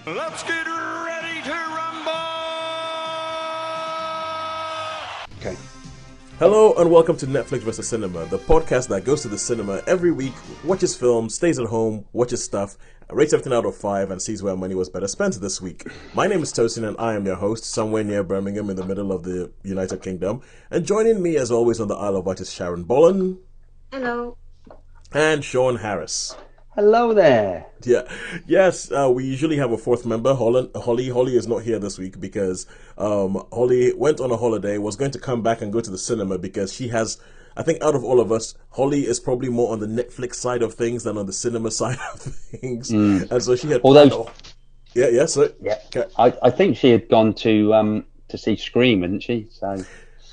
Let's get ready to rumble! Okay. Hello and welcome to Netflix vs. Cinema, the podcast that goes to the cinema every week, watches films, stays at home, watches stuff, rates everything out of 5, and sees where money was better spent this week. My name is Tosin and I am your host, somewhere near Birmingham in the middle of the United Kingdom. And joining me as always on the Isle of Wight is Sharon Bollen. Hello. And Shaun Harris. Hello there. Yeah, yes, we usually have a fourth member, Holly. Holly is not here this week because Holly went on a holiday, was going to come back and go to the cinema because she has, I think out of all of us, Holly is probably more on the Netflix side of things than on the cinema side of things. And so she had... Although... Yeah, so... Yeah, okay. I think she had gone to see Scream, hadn't she? So...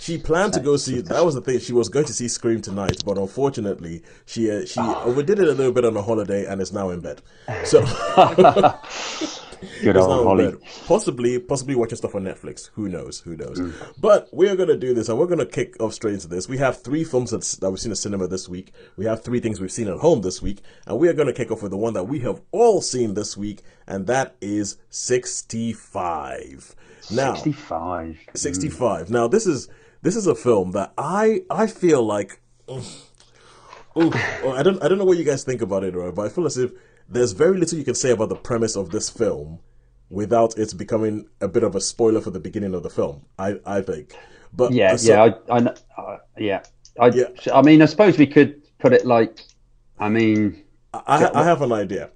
She planned to go see, that was the thing, she was going to see Scream tonight, but unfortunately, she overdid it a little bit on a holiday and is now in bed. So, good old Holly. Possibly watching stuff on Netflix. Who knows? But we're going to do this, and we're going to kick off straight into this. We have 3 films that we've seen in cinema this week. We have 3 things we've seen at home this week, and we are going to kick off with the one that we have all seen this week, and that is 65. Now, 65. Now, this is a film that I feel like, I don't know what you guys think about it, right? But I feel as if there's very little you can say about the premise of this film without it becoming a bit of a spoiler for the beginning of the film. I think, but I mean, I suppose we could put it like, I have an idea.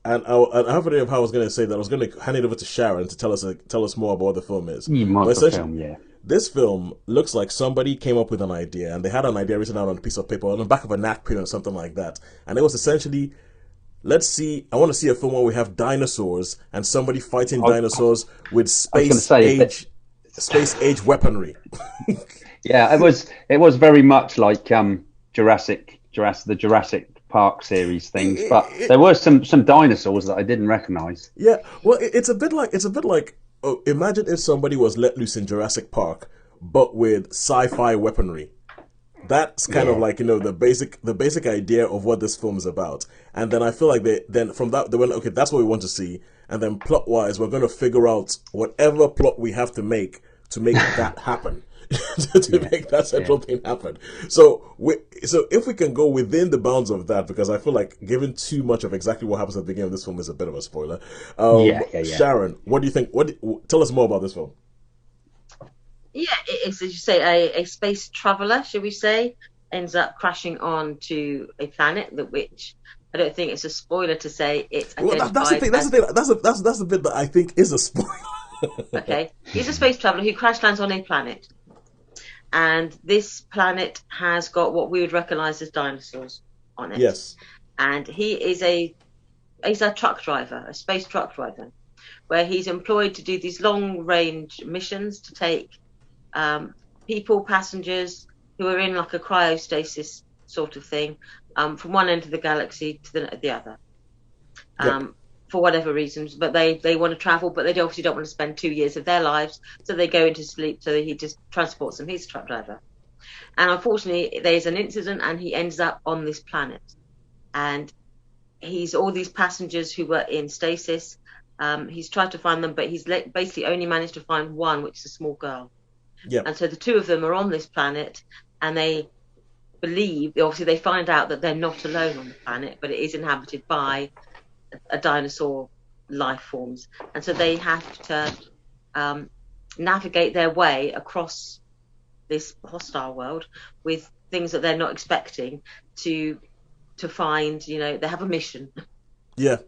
And I have an idea of how I was going to say that. I was going to hand it over to Sharon to tell us more about what the film is. This film looks like somebody came up with an idea, and they had an idea written out on a piece of paper on the back of a napkin or something like that. And it was essentially, I want to see a film where we have dinosaurs and somebody fighting dinosaurs with space age weaponry. Yeah, it was very much like the Jurassic Park series things, but there were some dinosaurs that I didn't recognize. Yeah, well, it's a bit like imagine if somebody was let loose in Jurassic Park, but with sci-fi weaponry. That's kind of like, the basic idea of what this film is about. And then I feel like they went, okay, that's what we want to see. And then plot-wise, we're going to figure out whatever plot we have to make that happen. Make that central thing happen. So if we can go within the bounds of that, because I feel like giving too much of exactly what happens at the beginning of this film is a bit of a spoiler. Sharon, what do you think? Tell us more about this film. Yeah, it's, as you say, a space traveler, should we say, ends up crashing onto a planet which I don't think it's a spoiler to say it's identified. That's the thing. That's the bit that I think is a spoiler. Okay, he's a space traveler who crash lands on a planet. And this planet has got what we would recognise as dinosaurs on it. Yes. And he's a truck driver, a space truck driver, where he's employed to do these long-range missions to take passengers who are in like a cryostasis sort of thing, from one end of the galaxy to the other. For whatever reasons, but they want to travel, but they obviously don't want to spend 2 years of their lives, so they go into sleep, so he just transports them. He's a truck driver. And unfortunately, there's an incident, and he ends up on this planet. And all these passengers who were in stasis, he's tried to find them, but he's basically only managed to find one, which is a small girl. Yeah. And so the 2 of them are on this planet, and they find out that they're not alone on the planet, but it is inhabited by a dinosaur life forms, and so they have to navigate their way across this hostile world with things that they're not expecting to find. They have a mission. Yeah.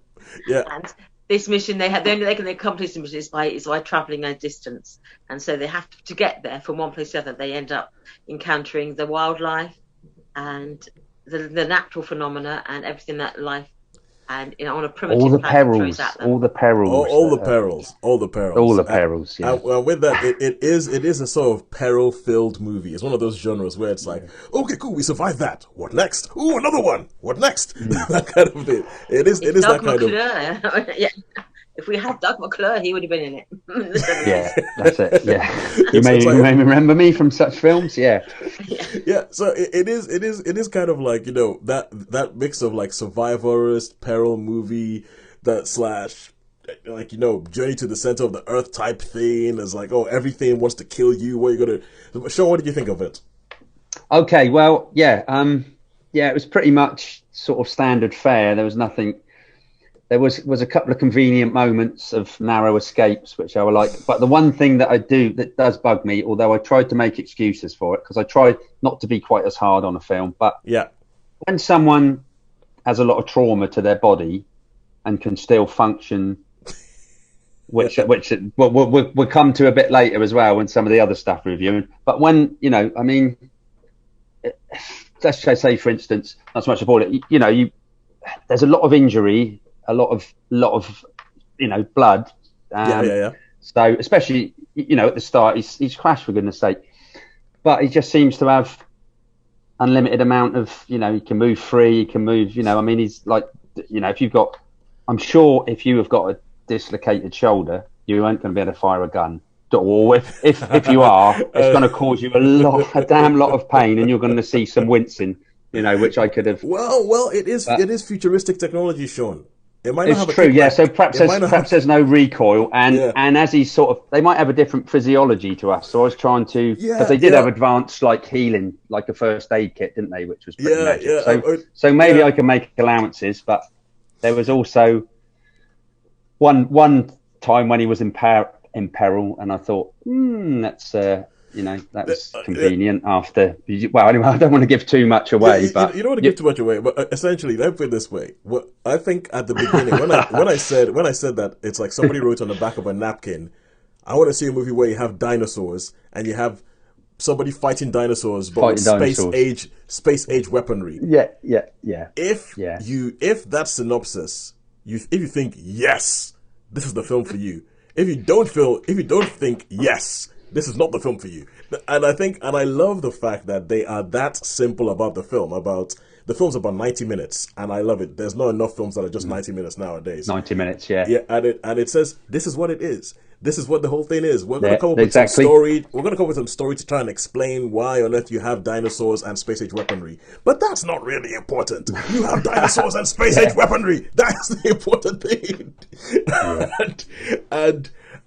And this mission, the only way they can accomplish the mission is by traveling a distance, and so they have to get there from one place to the other. They end up encountering the wildlife and the natural phenomena and everything that life. And on a primitive all the perils. Yeah. And with that, it is a sort of peril-filled movie. It's one of those genres where it's like, okay, cool, we survived that. What next? Ooh, another one. What next? That kind of thing. It is that kind of. Yeah. If we had Doug McClure, he would have been in it. Yeah, that's it. Yeah, you may remember me from such films. Yeah. So it is kind of like that mix of like survivorist peril movie that slash, like, Journey to the Center of the Earth type thing. It's like, oh, everything wants to kill you. What are you gonna? Sean, what did you think of it? Okay, well, yeah, it was pretty much sort of standard fare. There was nothing. There was a couple of convenient moments of narrow escapes, which I like. But the one thing that does bug me, although I tried to make excuses for it, because I tried not to be quite as hard on a film. But yeah, when someone has a lot of trauma to their body and can still function, which we'll come to a bit later as well when some of the other stuff we're reviewing. But when I mean, let's say for instance, not so much about it. There's a lot of injury. A lot of blood. Yeah. So especially at the start, he's crashed for goodness sake, but he just seems to have unlimited amount of he can move free, he can move. I mean, he's like if you've got, I'm sure if you have got a dislocated shoulder, you aren't going to be able to fire a gun. Or if you are, it's going to cause you a damn lot of pain, and you're going to see some wincing. Which I could have. Well, it is futuristic technology, Sean. It might not have true, yeah. So perhaps have... there's no recoil, and as he's they might have a different physiology to us. So I was trying to, because they did have advanced healing, like a first aid kit, didn't they? Which was pretty magic. So maybe I can make allowances, but there was also one time when he was in peril, and I thought, that's that was convenient after. Well, anyway, I don't want to give too much away, but you don't want to give too much away. But essentially, let me put it this way: what I think at the beginning, when I said that it's like somebody wrote on the back of a napkin, I want to see a movie where you have dinosaurs and you have somebody fighting dinosaurs, but with space age weaponry. Yeah. If that synopsis, if you think yes, this is the film for you. If you don't think yes, this is not the film for you. And I love the fact that they are that simple about the film. The film's about 90 minutes, and I love it. There's not enough films that are just 90 minutes nowadays. 90 minutes, yeah. Yeah, and it says this is what it is. This is what the whole thing is. We're going to come up with some story. We're going to come up with some story to try and explain why on earth you have dinosaurs and space age weaponry. But that's not really important. You have dinosaurs and space age weaponry. That's the important thing.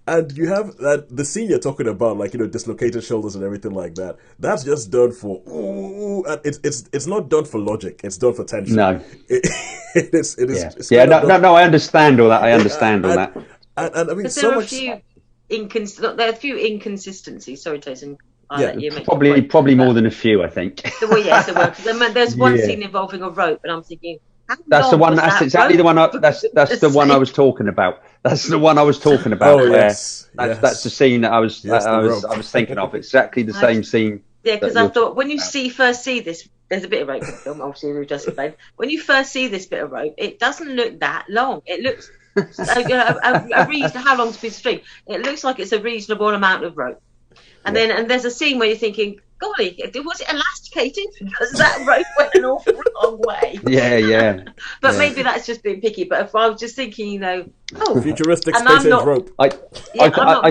And you have the scene you're talking about, dislocated shoulders and everything like that. That's just done for and it's not done for logic. It's done for tension. No, it is. No. I understand all that. And I mean, there are a few inconsistencies. Sorry, Tosin. Probably more than a few, I think. Well, yes, there were. There's one scene involving a rope, and I'm thinking. That's the one. That's exactly the one. That's the one I was talking about. That's the one I was talking about. Oh yes, that's the scene that I was thinking of. Exactly the same scene. Yeah, because I thought when you first see this, there's a bit of rope in the film. Obviously, we just explained. When you first see this bit of rope, it doesn't look that long. It looks a reason. How long's a piece of string? It looks like it's a reasonable amount of rope. And then there's a scene where you're thinking, golly, was it elasticated? Because that rope went an awful long way. Yeah. But maybe that's just being picky. But if I was just thinking, futuristic space age rope. I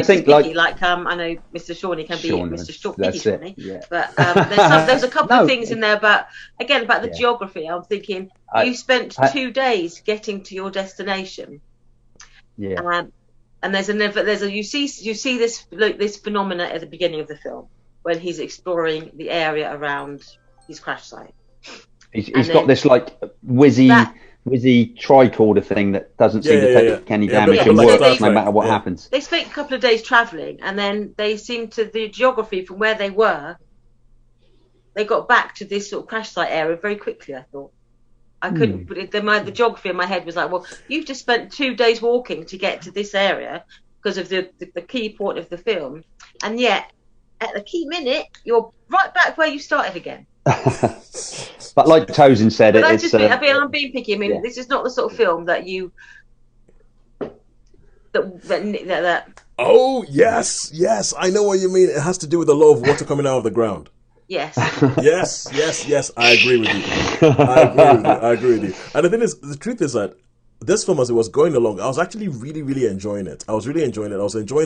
think picky, I know Mr. Shawnee can be Mr. Picky Shawnee. Yeah. But there's a couple of things in there. But again, about the geography, I'm thinking you spent 2 days getting to your destination. Yeah. And you see this phenomena at the beginning of the film when he's exploring the area around his crash site. He's got this whizzy tricorder thing that doesn't seem to take any damage and works no matter what happens. They spent a couple of days travelling, and then they seemed to the geography from where they were. They got back to this sort of crash site area very quickly. I thought. I couldn't, but the geography in my head was like, well, you've just spent 2 days walking to get to this area because of the key point of the film, and yet at the key minute you're right back where you started again. But like Tosin said, I'm being picky. I mean, this is not the sort of film that you that. Oh yes, I know what you mean. It has to do with the law of water coming out of the ground. Yes. Yes. I agree with you. I agree with you. And the thing is, the truth is that this film, as it was going along, I was actually really, really enjoying it. I was enjoying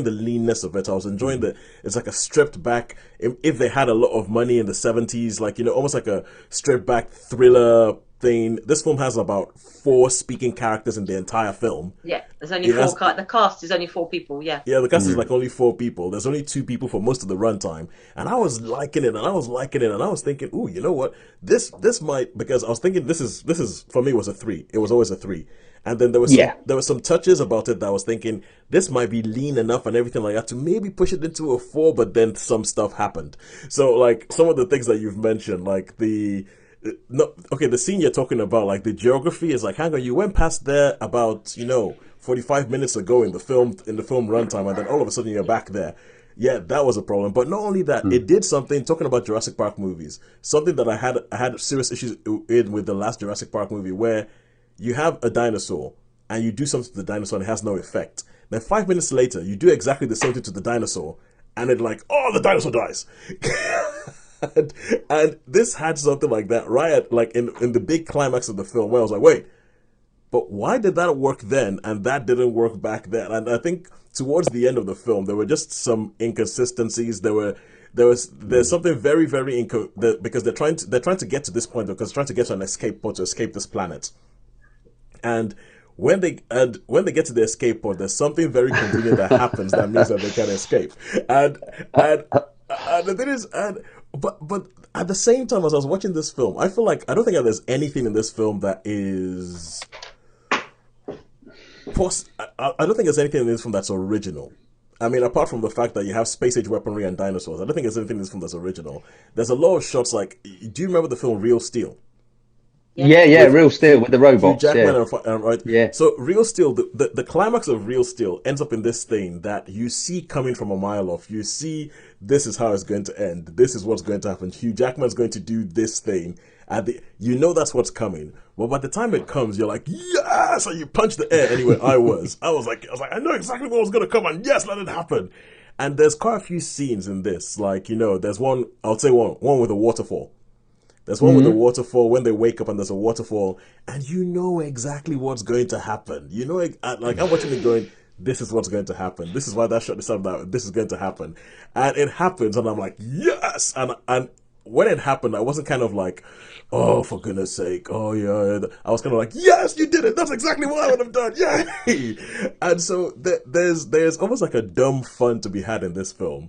the leanness of it. I was enjoying it's like a stripped back, if they had a lot of money in the 70s, almost like a stripped back thriller thing. This film has about 4 speaking characters in the entire film. Yeah, there's only four. The cast is only 4 people. Yeah. Yeah, the cast is like only 4 people. There's only 2 people for most of the runtime, and I was liking it, and I was thinking, ooh, you know what? This might, because I was thinking this is for me was a 3. It was always a 3. And then there was some touches about it that I was thinking this might be lean enough and everything like that to maybe push it into a 4, but then some stuff happened. So like some of the things that you've mentioned, like the scene you're talking about, like the geography is like, hang on, you went past there about 45 minutes ago in the film runtime, and then all of a sudden you're back there. Yeah, that was a problem. But not only that, it did something, talking about Jurassic Park movies, something that I had serious issues with the last Jurassic Park movie, where you have a dinosaur and you do something to the dinosaur and it has no effect. Then 5 minutes later, you do exactly the same thing to the dinosaur, and it like, oh, the dinosaur dies. and this had something like that right at, like in the big climax of the film, where I was like, wait, but why did that work then and that didn't work back then? And I think towards the end of the film, there were just some inconsistencies. There's something very, very because they're trying to get to this point, because they're trying to get to an escape pod to escape this planet. And when they get to the escape pod, there's something very convenient that happens that means that they can escape. And the thing is, but at the same time, as I was watching this film, I feel like I don't think that there's anything in this film that is. I don't think there's anything in this film that's original. I mean, apart from the fact that you have space age weaponry and dinosaurs, I don't think there's anything in this film that's original. There's a lot of shots like, do you remember the film Real Steel? Yeah, Real Steel with the robots. Hugh Jackman, yeah. Right? Yeah. So Real Steel, the climax of Real Steel ends up in this thing that you see coming from a mile off. You see, this is how it's going to end. This is what's going to happen. Hugh Jackman's going to do this thing. That's what's coming. But by the time it comes, you're like, yes! And you punch the air. Anyway, I was like, I know exactly what was going to come, and yes, let it happen. And there's quite a few scenes in this. Like, there's one, I'll say one with a waterfall. There's one with a waterfall, when they wake up and there's a waterfall, and you know exactly what's going to happen. Like, I'm watching it going, this is what's going to happen. This is why that shot is up that this is going to happen. And it happens, and I'm like, yes! And when it happened, I wasn't kind of like, oh, for goodness sake, oh yeah. I was kind of like, yes, you did it. That's exactly what I would have done. Yay! And so there's almost like a dumb fun to be had in this film.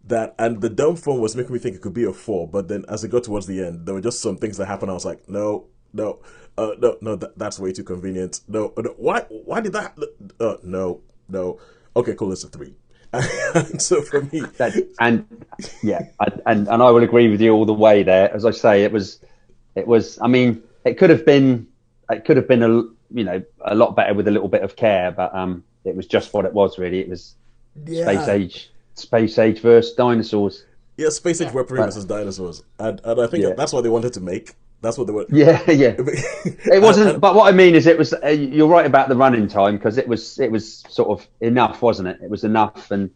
And the dumb fun was making me think it could be a 4, but then as it got towards the end, there were just some things that happened. I was like, no, that's way too convenient. No, why did that? No. Okay, cool, it's a 3. And so for me, and I will agree with you all the way there. As I say, it was. I mean, it could have been a lot better with a little bit of care, but it was just what it was really. It was space age versus dinosaurs. Yeah, space age weaponry versus dinosaurs, and I think that's what they wanted to make. That's what they were. Yeah. It wasn't. But what I mean is, it was. You're right about the running time, because it was sort of enough, wasn't it? It was enough, and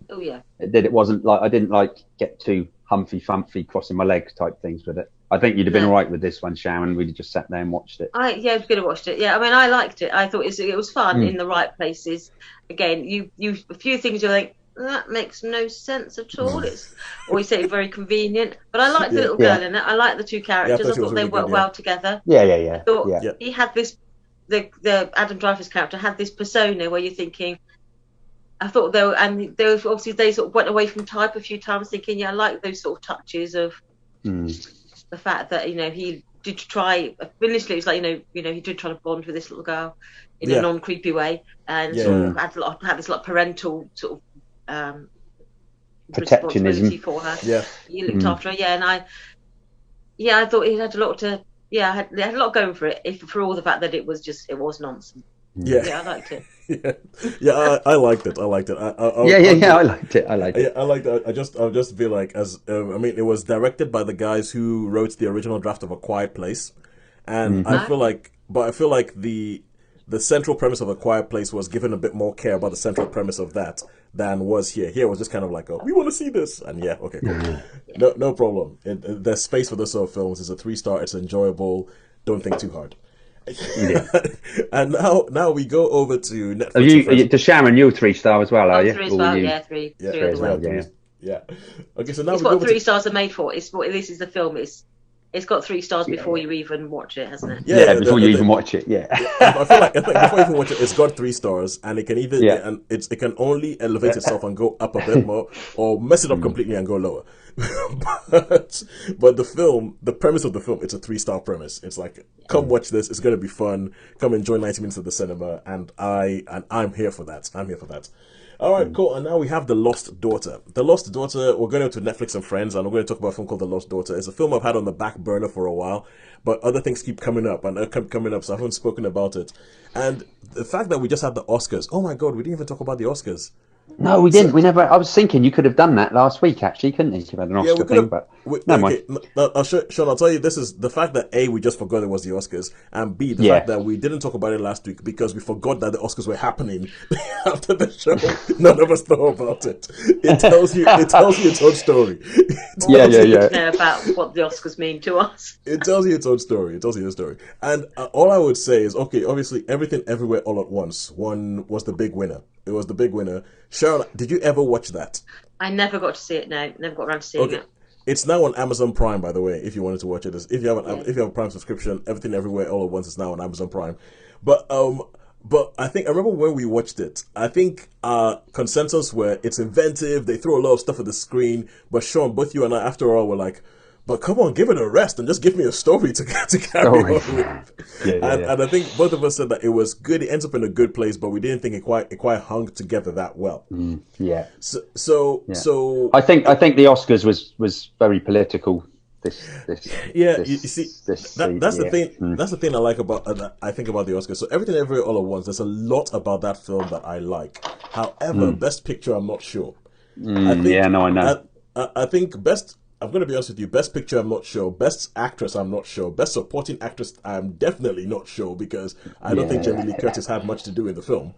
it wasn't like I didn't get too humpy crossing my legs type things with it. I think you'd have been all right with this one, Sharon. We'd have just sat there and watched it. I was going to watch it. Yeah, I mean, I liked it. I thought it was fun in the right places. Again, you a few things you're like, that makes no sense at all. It's always say very convenient. But I liked the little girl in it. I liked the 2 characters. I thought they worked well together. Yeah. I thought he had this. The Adam Driver's character had this persona where you're thinking. I thought they obviously they sort of went away from type a few times, thinking, I like those sort of touches of. The fact that he did try initially, it was like he did try to bond with this little girl in a non-creepy way, and sort of had this like parental sort of responsibility for her. Yeah, he looked after her. Yeah, and I thought he had a lot to. Yeah, had a lot going for it. For all the fact that it was nonsense. Yeah, I liked it. I liked it. I liked it. I liked it. I liked it. I liked it. I'll just be like, it was directed by the guys who wrote the original draft of A Quiet Place, and I feel like the central premise of A Quiet Place was given a bit more care about the central premise of that than was here. Here was just kind of like, we want to see this, and okay, cool, no problem. There's space for this sort of films. It's a 3-star. It's enjoyable. Don't think too hard. And now we go over to Netflix. To Sharon, you're 3-star as well, are you? 3-star, three as well. Yeah. Okay, so now it's what 3 stars are made for. This is the film. It's It's got 3 stars before you even watch it, hasn't it? Yeah, before you even watch it. Yeah. I think before you even watch it, it's got 3 stars, and it can either and it can only elevate itself and go up a bit more, or mess it up completely and go lower. but the premise of the film, it's a 3-star premise. It's like, come watch this. It's gonna be fun. Come enjoy 90 minutes at the cinema, and I'm here for that. I'm here for that. All right, cool. And now we have The Lost Daughter. The Lost Daughter, we're going to Netflix and Friends, and we're going to talk about a film called The Lost Daughter. It's a film I've had on the back burner for a while, but other things keep coming up, and coming up, so I haven't spoken about it. And the fact that we just had the Oscars, oh my God, we didn't even talk about the Oscars. No, we didn't. We never. I was thinking you could have done that last week, actually, couldn't you? If you had an Oscar thing, but no mind. Sean, I'll tell you, this is the fact that A, we just forgot it was the Oscars, and B, the fact that we didn't talk about it last week because we forgot that the Oscars were happening after the show. None of us know about it. It tells you its own story. Yeah. Know about what the Oscars mean to us. It tells you its own story. It tells you the story. And all I would say is, okay, obviously, Everything Everywhere All at Once was the big winner. It was the big winner. Sharon, did you ever watch that? I never got to see it. No, never got around to seeing it. It's now on Amazon Prime, by the way. If you wanted to watch it, if you have a Prime subscription, Everything Everywhere All at Once is now on Amazon Prime. But I remember when we watched it. I think consensus were it's inventive. They throw a lot of stuff at the screen. But Sean, both you and I, after all, were like, but come on, give it a rest and just give me a story to carry on with. And I think both of us said that it was good. It ends up in a good place, but we didn't think it quite hung together that well. So I think the Oscars was very political. That's the thing. That's the thing I like about I think about the Oscars. So Everything Everywhere All at Once. There's a lot about that film that I like. However, Best Picture, I'm not sure. I know. I think best. I'm going to be honest with you. Best Picture, I'm not sure. Best Actress, I'm not sure. Best Supporting Actress, I'm definitely not sure because I don't think Jamie Lee Curtis had much to do in the film.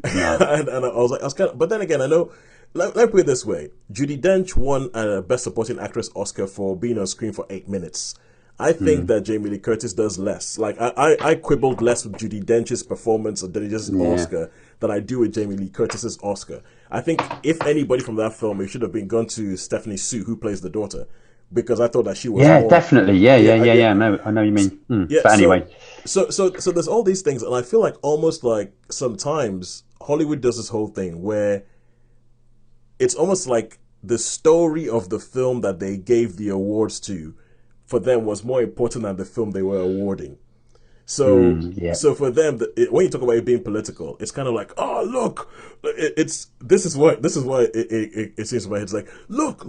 No. and I was kind of, but then again, I know. Let me put it this way: Judi Dench won a Best Supporting Actress Oscar for being on screen for 8 minutes. I think that Jamie Lee Curtis does less. Like I quibbled less with Judi Dench's performance of Dench's Oscar than I do with Jamie Lee Curtis's Oscar. I think if anybody from that film, it should have been gone to Stephanie Sue, who plays the daughter, because I thought that she was definitely I know you mean. But anyway, so there's all these things, and I feel like almost like sometimes Hollywood does this whole thing where it's almost like the story of the film that they gave the awards to for them was more important than the film they were awarding. So for them, when you talk about it being political, it's kind of like, oh look, this is why it seems to my head. It's like, look,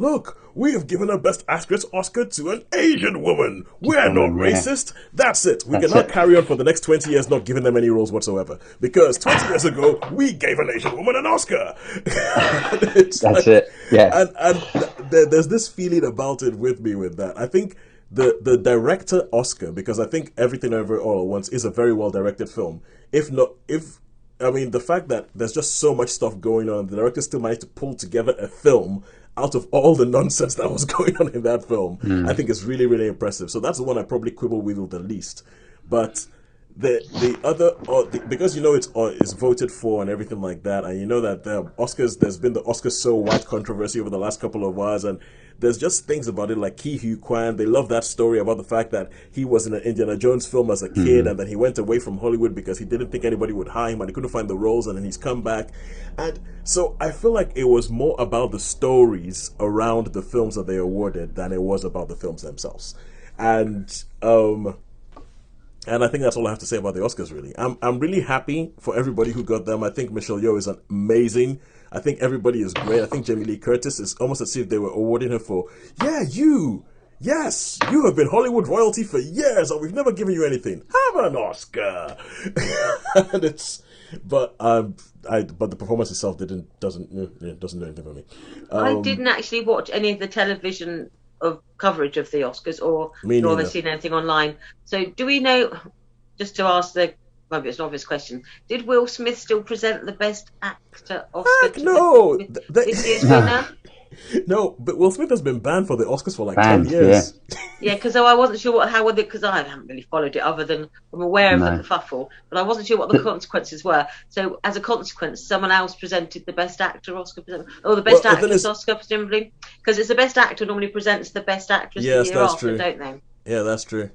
we have given a Best Actress Oscar to an Asian woman. We're not racist. That's it. We cannot carry on for the next 20 years not giving them any roles whatsoever because 20 years ago we gave an Asian woman an Oscar. That's it. Yeah, and there's this feeling about it with me with that. I think. The director Oscar, because I think Everything Everywhere All at Once is a very well directed film. The fact that there's just so much stuff going on, the director still managed to pull together a film out of all the nonsense that was going on in that film, I think is really, really impressive. So that's the one I probably quibble with the least. But the other, because it's voted for and everything like that, and you know that the Oscars, there's been the Oscars so white controversy over the last couple of hours, and there's just things about it like Ki Hu Kwan. They love that story about the fact that he was in an Indiana Jones film as a kid, and then he went away from Hollywood because he didn't think anybody would hire him, and he couldn't find the roles, and then he's come back. And so I feel like it was more about the stories around the films that they awarded than it was about the films themselves. And I think that's all I have to say about the Oscars, really. I'm really happy for everybody who got them. I think Michelle Yeoh is amazing. I think everybody is great. I think Jamie Lee Curtis is almost as if they were awarding her for, you have been Hollywood royalty for years and we've never given you anything. Have an Oscar. But the performance itself doesn't do anything for me. I didn't actually watch any of the television of coverage of the Oscars, nor have I seen anything online. So do we know, just to ask maybe it's an obvious question, did Will Smith still present the Best Actor Oscar? No! This year's winner? No, but Will Smith has been banned for the Oscars for 10 years. Yeah, because I wasn't sure because I haven't really followed it other than I'm aware of the kerfuffle, but I wasn't sure what the consequences were. So as a consequence, someone else presented the Best Actor Oscar, or the Best Actress Oscar, presumably, because it's the Best Actor normally presents the Best Actress the year after, don't they? Yeah, that's true.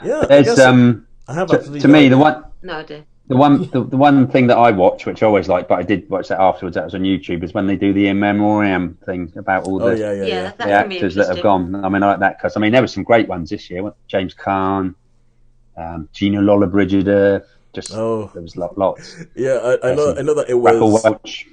Yeah, I There's guess I have absolutely to no me the idea. one No idea. the one thing that I watch, which I always like, but I did watch that afterwards. That was on YouTube. Is when they do the in memoriam thing about all Oh the yeah, yeah, Yeah, yeah. the that can be actors that have interesting. gone. I mean, I like that because I mean there were some great ones this year. James Caan, Gina Lollobrigida. Just Oh there was lots. yeah, I Some know that it Raquel was. Welch.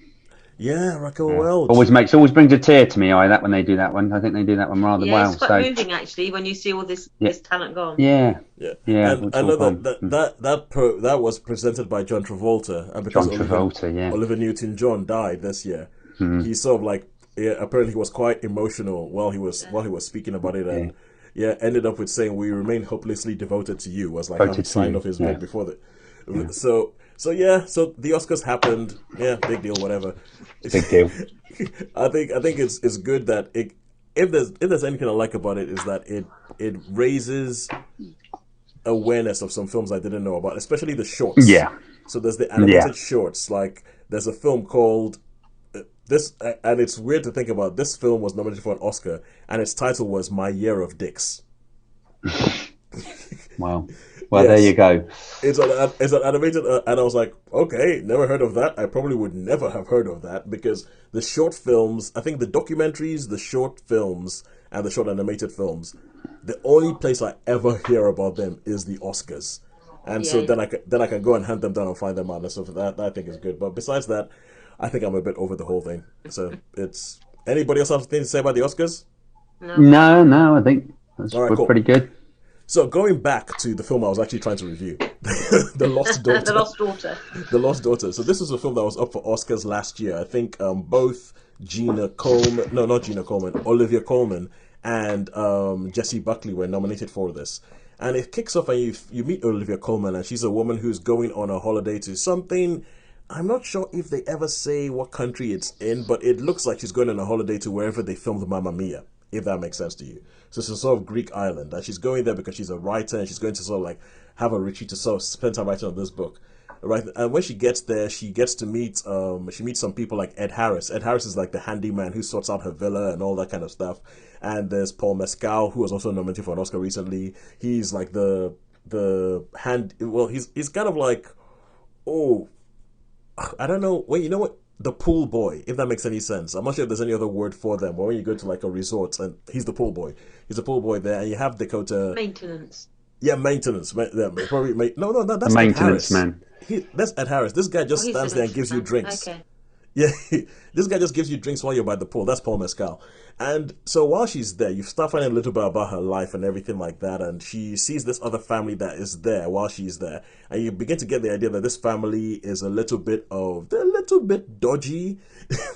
Yeah, Raquel Yeah. Welch. Always brings a tear to me eye that when they do that one. I think they do that one rather Yeah, it's well. quite So moving actually when you see all this yeah, talent gone. yeah, Yeah, yeah. and It's I all know that gone. that was presented by John Travolta, and because John Travolta. Yeah. Olivia Newton-John died this year, Mm, he sort of like, yeah, apparently he was quite emotional while he was speaking about it, yeah. and yeah, ended up with saying, "We remain hopelessly devoted to you," was like how he Voted to signed you. off his Yeah. bit before the. Yeah. So yeah, so the Oscars happened. Yeah, big deal, whatever. Big deal. I think it's good that it, if there's anything I like about it, is that it raises awareness of some films I didn't know about, especially the shorts. Yeah. So there's the Yeah. animated shorts. Like there's a film called this, and it's weird to think about. This film was nominated for an Oscar, and its title was My Year of Dicks. Wow. Well, there you Yes, go. it's an animated, and I was like, okay, never heard of that. I probably would never have heard of that because the short films, I think the documentaries, the short films, and the short animated films, the only place I ever hear about them is the Oscars, and so Yeah. then I can go and hunt them down and find them out and stuff. That I think is good. But besides that, I think I'm a bit over the whole thing. So it's anybody else have anything to say about the Oscars? No. No. I think All right, we're cool. pretty good. So going back to the film I was actually trying to review, The Lost Daughter. The Lost Daughter. The Lost Daughter. So this was a film that was up for Oscars last year. I think both Gina Coleman, no, not Gina Coleman, Olivia Colman and Jessie Buckley were nominated for this. And it kicks off and you meet Olivia Colman, and she's a woman who's going on a holiday to something. I'm not sure if they ever say what country it's in, but it looks like she's going on a holiday to wherever they filmed Mamma Mia, if that makes sense to you. So it's a sort of Greek island, and she's going there because she's a writer, and she's going to sort of like have a retreat to sort of spend time writing on this book. Right, and when she gets there, she gets to meet she meets some people like Ed Harris. Ed Harris is like the handyman who sorts out her villa and all that kind of stuff. And there's Paul Mescal, who was also nominated for an Oscar recently. He's like the hand. Well, he's kind of like, oh, I don't know. Wait, you know what? The pool boy, if that makes any sense. I'm not sure if there's any other word for them. But when you go to like a resort and he's the pool boy, he's a pool boy there, and you have Dakota. Maintenance. Yeah, maintenance. Yeah, probably. No, The that's Ed maintenance Harris. man. That's Ed Harris. This guy Oh, just he's stands the there and gives you maintenance drinks. man. Okay. Yeah, this guy just gives you drinks while you're by the pool. That's Paul Mescal. And so while she's there, you start finding a little bit about her life and everything like that. And she sees this other family that is there while she's there. And you begin to get the idea that this family is they're a little bit dodgy.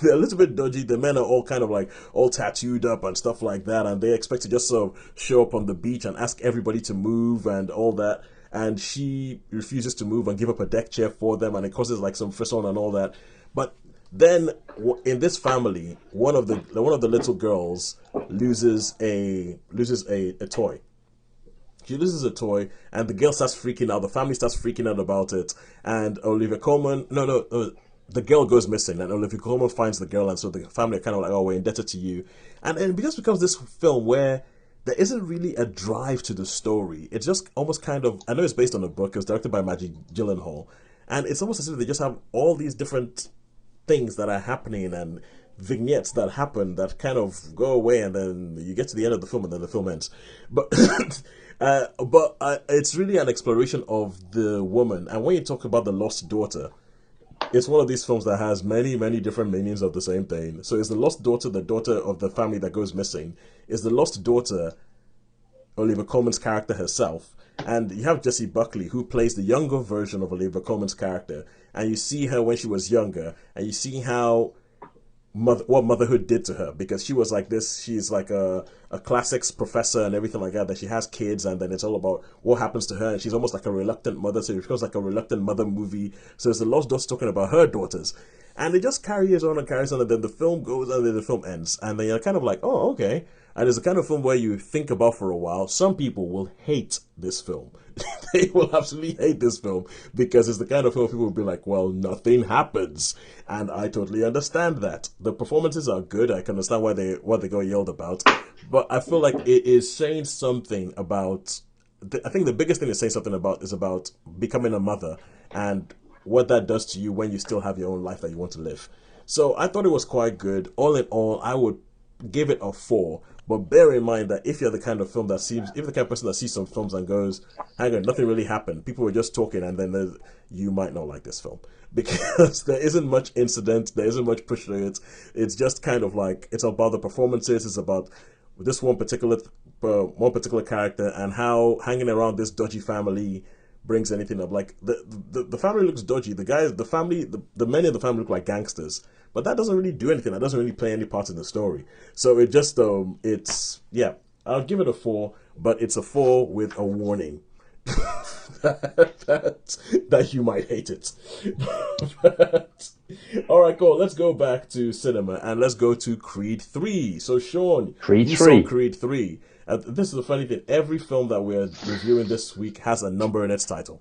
They're a little bit dodgy. The men are all kind of like all tattooed up and stuff like that. And they expect to just sort of show up on the beach and ask everybody to move and all that. And she refuses to move and give up a deck chair for them, and it causes like some frisson and all that. But then in this family, one of the little girls loses a toy. She loses a toy, and the girl starts freaking out. The family starts freaking out about it, and Olivia Colman, the girl goes missing, and Olivia Colman finds the girl, and so the family are kind of like, oh, we're indebted to you, and it just becomes this film where there isn't really a drive to the story. It's just almost kind of, I know it's based on a book. It was directed by Maggie Gyllenhaal, and it's almost as if they just have all these different things that are happening and vignettes that happen that kind of go away, and then you get to the end of the film and then the film ends. But it's really an exploration of the woman. And when you talk about The Lost Daughter, it's one of these films that has many, many different meanings of the same thing. So is the lost daughter the daughter of the family that goes missing? Is the lost daughter Olivia Colman's character herself? And you have Jessie Buckley, who plays the younger version of Olivia Colman's character. And you see her when she was younger, and you see how what motherhood did to her, because she was like this. She's like a classics professor and everything like that. That she has kids, and then it's all about what happens to her. And she's almost like a reluctant mother, so it becomes like a reluctant mother movie. So it's the Lost Daughter talking about her daughters, And it just carries on and carries on, and then the film goes, and then the film ends. And then you're kind of like, oh, okay. And it's the kind of film where you think about for a while. Some people will hate this film. They will absolutely hate this film because it's the kind of film people will be like, well, nothing happens. And I totally understand that. The performances are good. I can understand what they got yelled about. But I feel like it is saying something about... I think the biggest thing it's saying something about is about becoming a mother and what that does to you when you still have your own life that you want to live. So I thought it was quite good. All in all, I would give it a 4. But bear in mind that if you're the kind of film that seems, if the kind of person that sees some films and goes, hang on, nothing really happened, people were just talking, and then you might not like this film. Because there isn't much incident, there isn't much push to it. It's just kind of like, it's about the performances, it's about this one particular character and how hanging around this dodgy family brings anything up. Like the family looks dodgy. The guys, the family, the men in the family look like gangsters, but that doesn't really do anything. That doesn't really play any part in the story. So it just it's I'll give it a 4, but it's a 4 with a warning that you might hate it. But, all right, cool. Let's go back to cinema and let's go to Creed 3. So Shaun, Creed you 3. saw Creed 3. This is the funny thing. Every film that we're reviewing this week has a number in its title.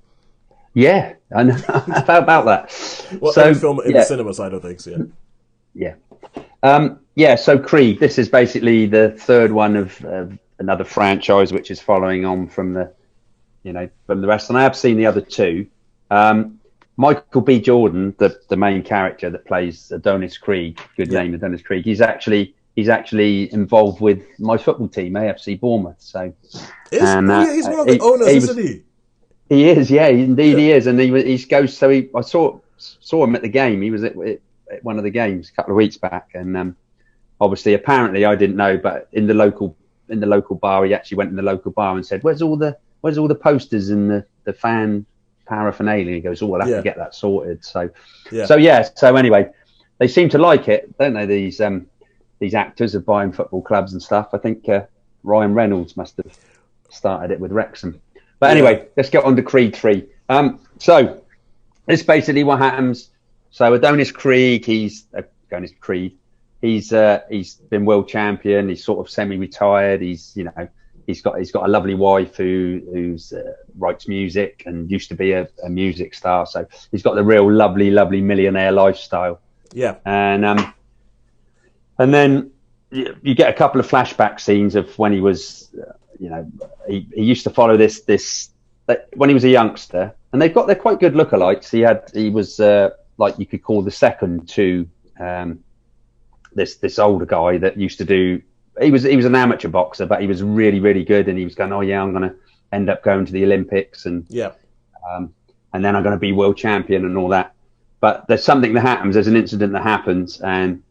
Yeah, I know about that. Well, so, every film in the cinema side of things, yeah. So Creed, this is basically the third one of another franchise, which is following on from the rest. And I have seen the other two. Michael B. Jordan, the main character that plays Adonis Creed, name Adonis Creed. He's actually involved with my football team, AFC Bournemouth. So, he's one of the owners, isn't he? He is, yeah, indeed he is, and he goes. So I saw him at the game. He was at one of the games a couple of weeks back, and obviously, apparently, I didn't know, but in the local bar, he actually went in the local bar and said, "Where's all the posters and the fan paraphernalia?" He goes, "Oh, we'll have to get that sorted." So anyway, they seem to like it, don't they? These actors of buying football clubs and stuff. I think Ryan Reynolds must have started it with Wrexham. But anyway, let's get on to Creed 3. So this is basically what happens. So Adonis Creed, he's been world champion. He's sort of semi-retired. He's got a lovely wife who's writes music and used to be a music star. So he's got the real lovely millionaire lifestyle. Yeah. And then you get a couple of flashback scenes of when he was, he used to follow this when he was a youngster, and they're quite good lookalikes. He was like you could call the second to this older guy that used to do. He was an amateur boxer, but he was really, really good, and he was going, oh yeah, I'm going to end up going to the Olympics, and then I'm going to be world champion and all that. But there's something that happens. There's an incident that happens, and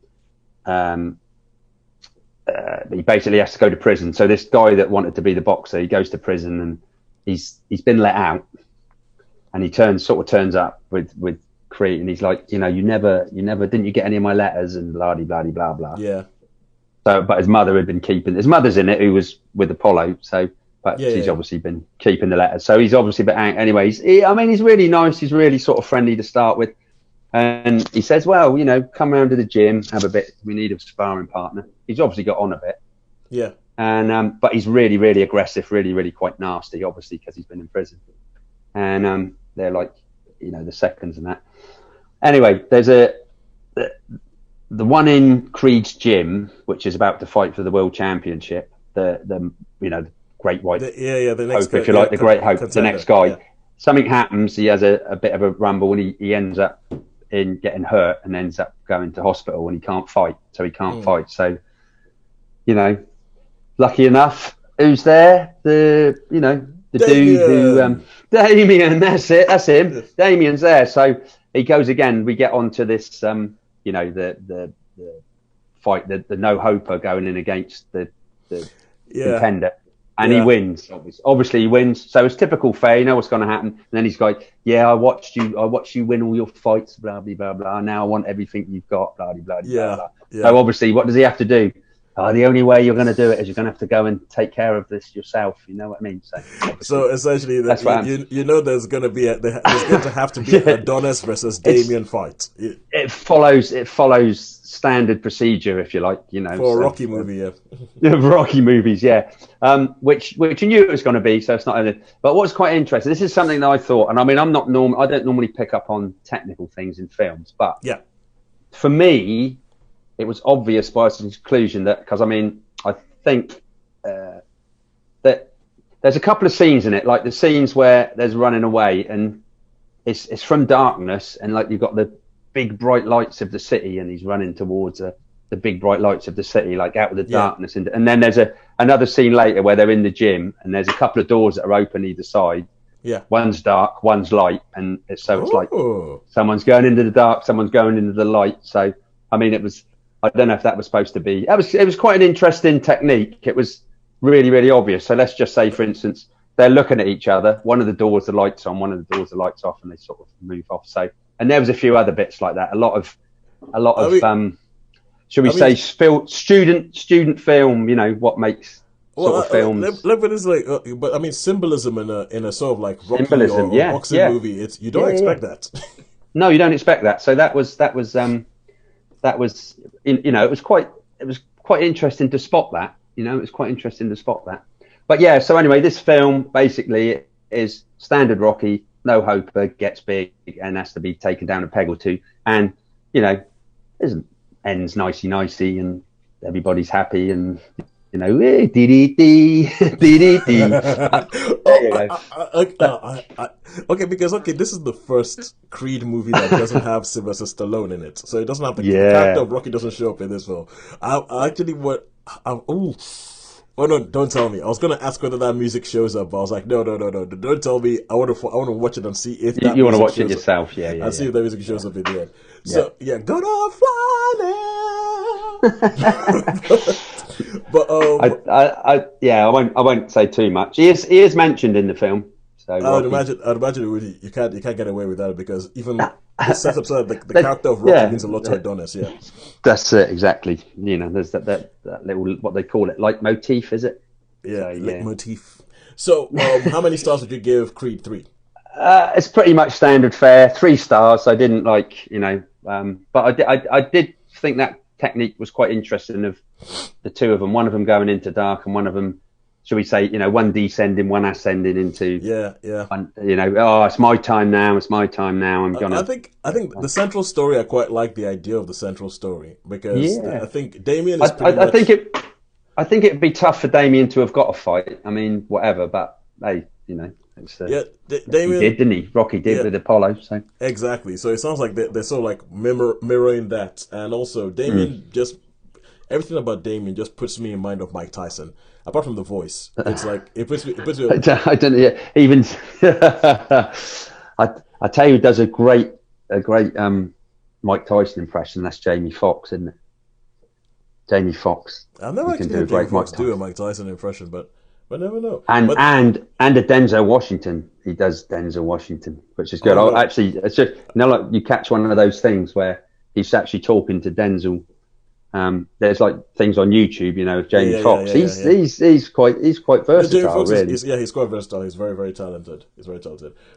he basically has to go to prison. So this guy that wanted to be the boxer, he goes to prison, and he's been let out, and he turns up with Creed, and he's like, you never didn't you get any of my letters, and blah blah blah blah. Yeah. So, but his mother had been keeping. His mother's in it, who was with Apollo. So, but she's obviously been keeping the letters. So he's obviously been. Anyway, he's really nice. He's really sort of friendly to start with. And he says, well, come round to the gym, have a bit. We need a sparring partner. He's obviously got on a bit. Yeah. And but he's really, really aggressive, really, really quite nasty, obviously, because he's been in prison. And they're like, the seconds and that. Anyway, there's the one in Creed's gym, which is about to fight for the world championship. The great white the next hope, guy, if you like, the great hope, contender, the next guy. Yeah. Something happens. He has a bit of a rumble, and he ends up in getting hurt and ends up going to hospital, and he can't fight. So he can't fight. So, lucky enough, who's there? The dude who Damien. That's it. That's him. Damien's there. So he goes again. We get onto this. The fight. The no hoper going in against the contender. And he wins. Obviously, he wins. So it's typical fair. You know what's going to happen. And then he's like, "Yeah, I watched you win all your fights. Blah blah blah blah. Now I want everything you've got. Blah blah blah blah." So obviously, what does he have to do? the only way you're going to do it is you're going to have to go and take care of this yourself. You know what I mean? So essentially, that's what you know there's going to be there's going to have to be an Adonis versus Damien fight. It follows standard procedure, if you like. You know, for a Rocky movie, Rocky movies, yeah. Which you knew it was going to be, so it's not. But what's quite interesting, this is something that I thought, and I mean, I don't normally pick up on technical things in films, but yeah, for me, it was obvious by its conclusion that, because I mean, I think that there's a couple of scenes in it, like the scenes where there's running away, and it's from darkness, and like you've got the big bright lights of the city, and he's running towards the big bright lights of the city, like out of the darkness, and then there's another scene later where they're in the gym, and there's a couple of doors that are open either side. Yeah, one's dark, one's light, and it's like someone's going into the dark, someone's going into the light. So I mean, I don't know if that was supposed to be. It was quite an interesting technique. It was really, really obvious. So let's just say, for instance, they're looking at each other. One of the doors, the light's on. One of the doors, the light's off, and they sort of move off. So, and there was a few other bits like that. A lot of, should we say, student film? You know, what makes sort of films. But it's like, but I mean, symbolism in a sort of like Rocky symbolism, or boxing movie. You don't expect that. No, you don't expect that. So that was you know, it was quite interesting to spot that. You know, it was quite interesting to spot that. But yeah, so anyway, this film basically is standard Rocky. No Hoper gets big and has to be taken down a peg or two, and you know, ends nicey, and everybody's happy, and you know, okay, this is the first Creed movie that doesn't have Sylvester Stallone in it, so it doesn't have the character of Rocky doesn't show up in this film. Oh no! Don't tell me. I was gonna ask whether that music shows up, but I was like, no! Don't tell me. I want to watch it and see if that you want to watch it yourself. Yeah, and see if that music shows up in the end. So yeah, gonna fly now. But I won't say too much. He is mentioned in the film. So I'd imagine you can't get away with that, because even the setup so the character of Rocky means a lot to Adonis. Yeah, that's it exactly. You know, there's that little, what they call it, leitmotif, is it? Yeah, leitmotif. So how many stars would you give Creed 3? It's pretty much standard fare, 3 stars. I didn't but I did think that technique was quite interesting, of the two of them, one of them going into dark and one of them, should we say, you know, one descending, one ascending into. You know, it's my time now. I'm gonna. I think the central story. I quite like the idea of the central story, because I think Damien is. I think it'd be tough for Damien to have got a fight. I mean, whatever, but hey, you know. Damien didn't he? Rocky did with Apollo. So exactly. So it sounds like they're sort of like mirroring that, and also Damien everything about Damien just puts me in mind of Mike Tyson. Apart from the voice, it's like it puts me. I don't know. Even I tell you, who does a great Mike Tyson impression. That's Jamie Foxx, isn't it? Jamie Foxx. I've never actually heard Jamie Foxx do a Mike Tyson impression, but never know. And a Denzel Washington. He does Denzel Washington, which is good. Actually, it's just, you know, like you catch one of those things where he's actually talking to Denzel. There's like things on YouTube, you know, of Jamie Foxx. He's quite versatile, really. He's quite versatile. He's very, very talented.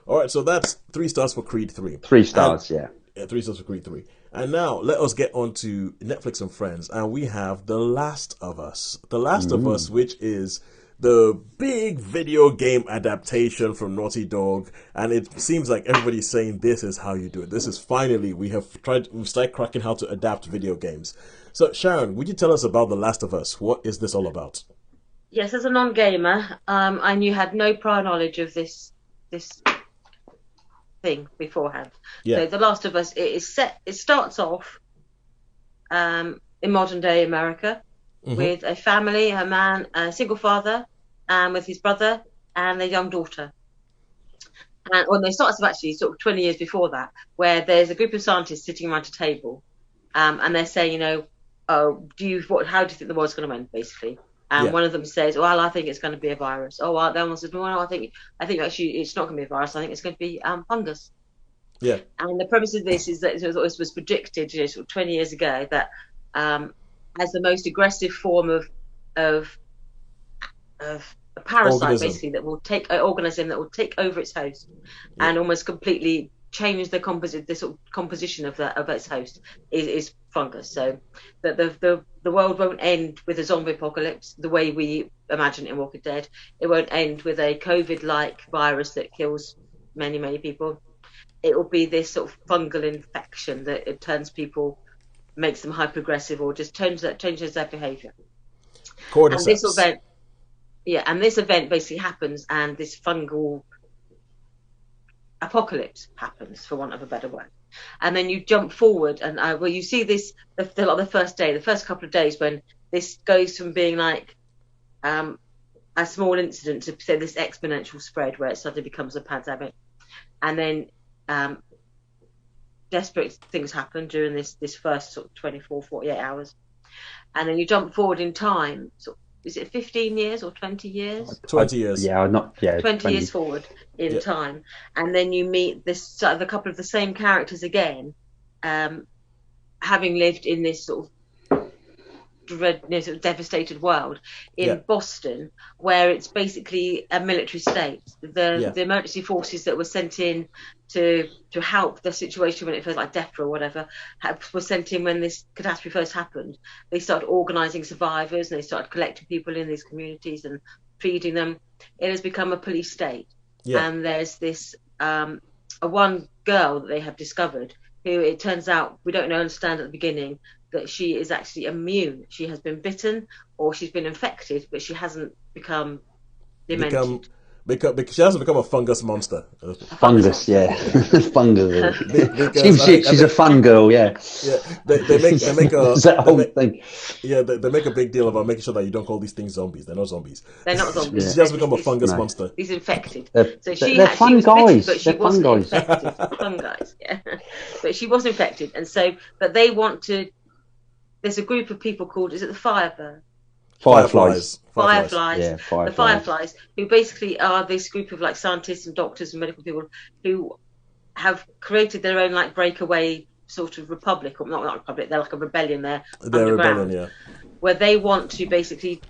All right, so that's 3 stars for Creed 3. 3 stars, yeah, 3 stars for Creed 3. And now let us get on to Netflix and Friends, and we have The Last of Us. The Last of Us, which is the big video game adaptation from Naughty Dog, and it seems like everybody's saying this is how you do it. This is finally we've started cracking how to adapt video games. So Sharon, would you tell us about The Last of Us? What is this all about? Yes, as a non-gamer, I had no prior knowledge of this thing beforehand. Yeah. So The Last of Us, it starts off in modern day America. With a family, a man, a single father, and with his brother and their young daughter. And when they start off actually sort of 20 years before that, where there's a group of scientists sitting around a table, and they're saying, you know, how do you think the world's going to end, basically? And one of them says, well, I think it's going to be a virus. Oh, well, the other one says, well, I think actually it's not going to be a virus. I think it's going to be fungus. Yeah. And the premise of this is that it was predicted, you know, sort of 20 years ago that as the most aggressive form of a parasite, Organism. basically, that will take an organism that will take over its host and almost completely change the sort of composition of its host is fungus. So that the world won't end with a zombie apocalypse the way we imagine it in Walking Dead. It won't end with a COVID-like virus that kills many people. It will be this sort of fungal infection that it turns people, makes them hyper aggressive, or just changes their behaviour. And this event, and this event basically happens, and this fungal apocalypse happens, for want of a better word. And then you jump forward, and you see this the first couple of days, when this goes from being like a small incident to say this exponential spread, where it suddenly becomes a pandemic, and then desperate things happen during this first sort of 24, 48 hours. And then you jump forward in time. So is it 15 years or 20 years? 20 years. 20 years forward in time. And then you meet a couple of the same characters again, having lived in this sort of devastated world in Boston, where it's basically a military state. The emergency forces that were sent in to help the situation when it feels like death or whatever were sent in when this catastrophe first happened. They started organising survivors, and they started collecting people in these communities and feeding them. It has become a police state. And there's this one girl that they have discovered, who it turns out, we don't understand at the beginning, that she is actually immune. She has been bitten, or she's been infected, but she hasn't become demented. Because she hasn't become a fungus monster. Fungus. Fungus. She's a fun girl, They make a that whole thing. Yeah, they make a big deal about making sure that you don't call these things zombies. They're not zombies. They're not zombies. She has become a fungus monster. She's infected. They're fun guys. But she wasn't infected. Fun guys, yeah. But she was infected, and so, but they want to. There's a group of people called, is it the Firebird? Fireflies. The Fireflies, who basically are this group of like scientists and doctors and medical people who have created their own like breakaway sort of republic, or not republic, they're like a rebellion there. They're a rebellion, where they want to basically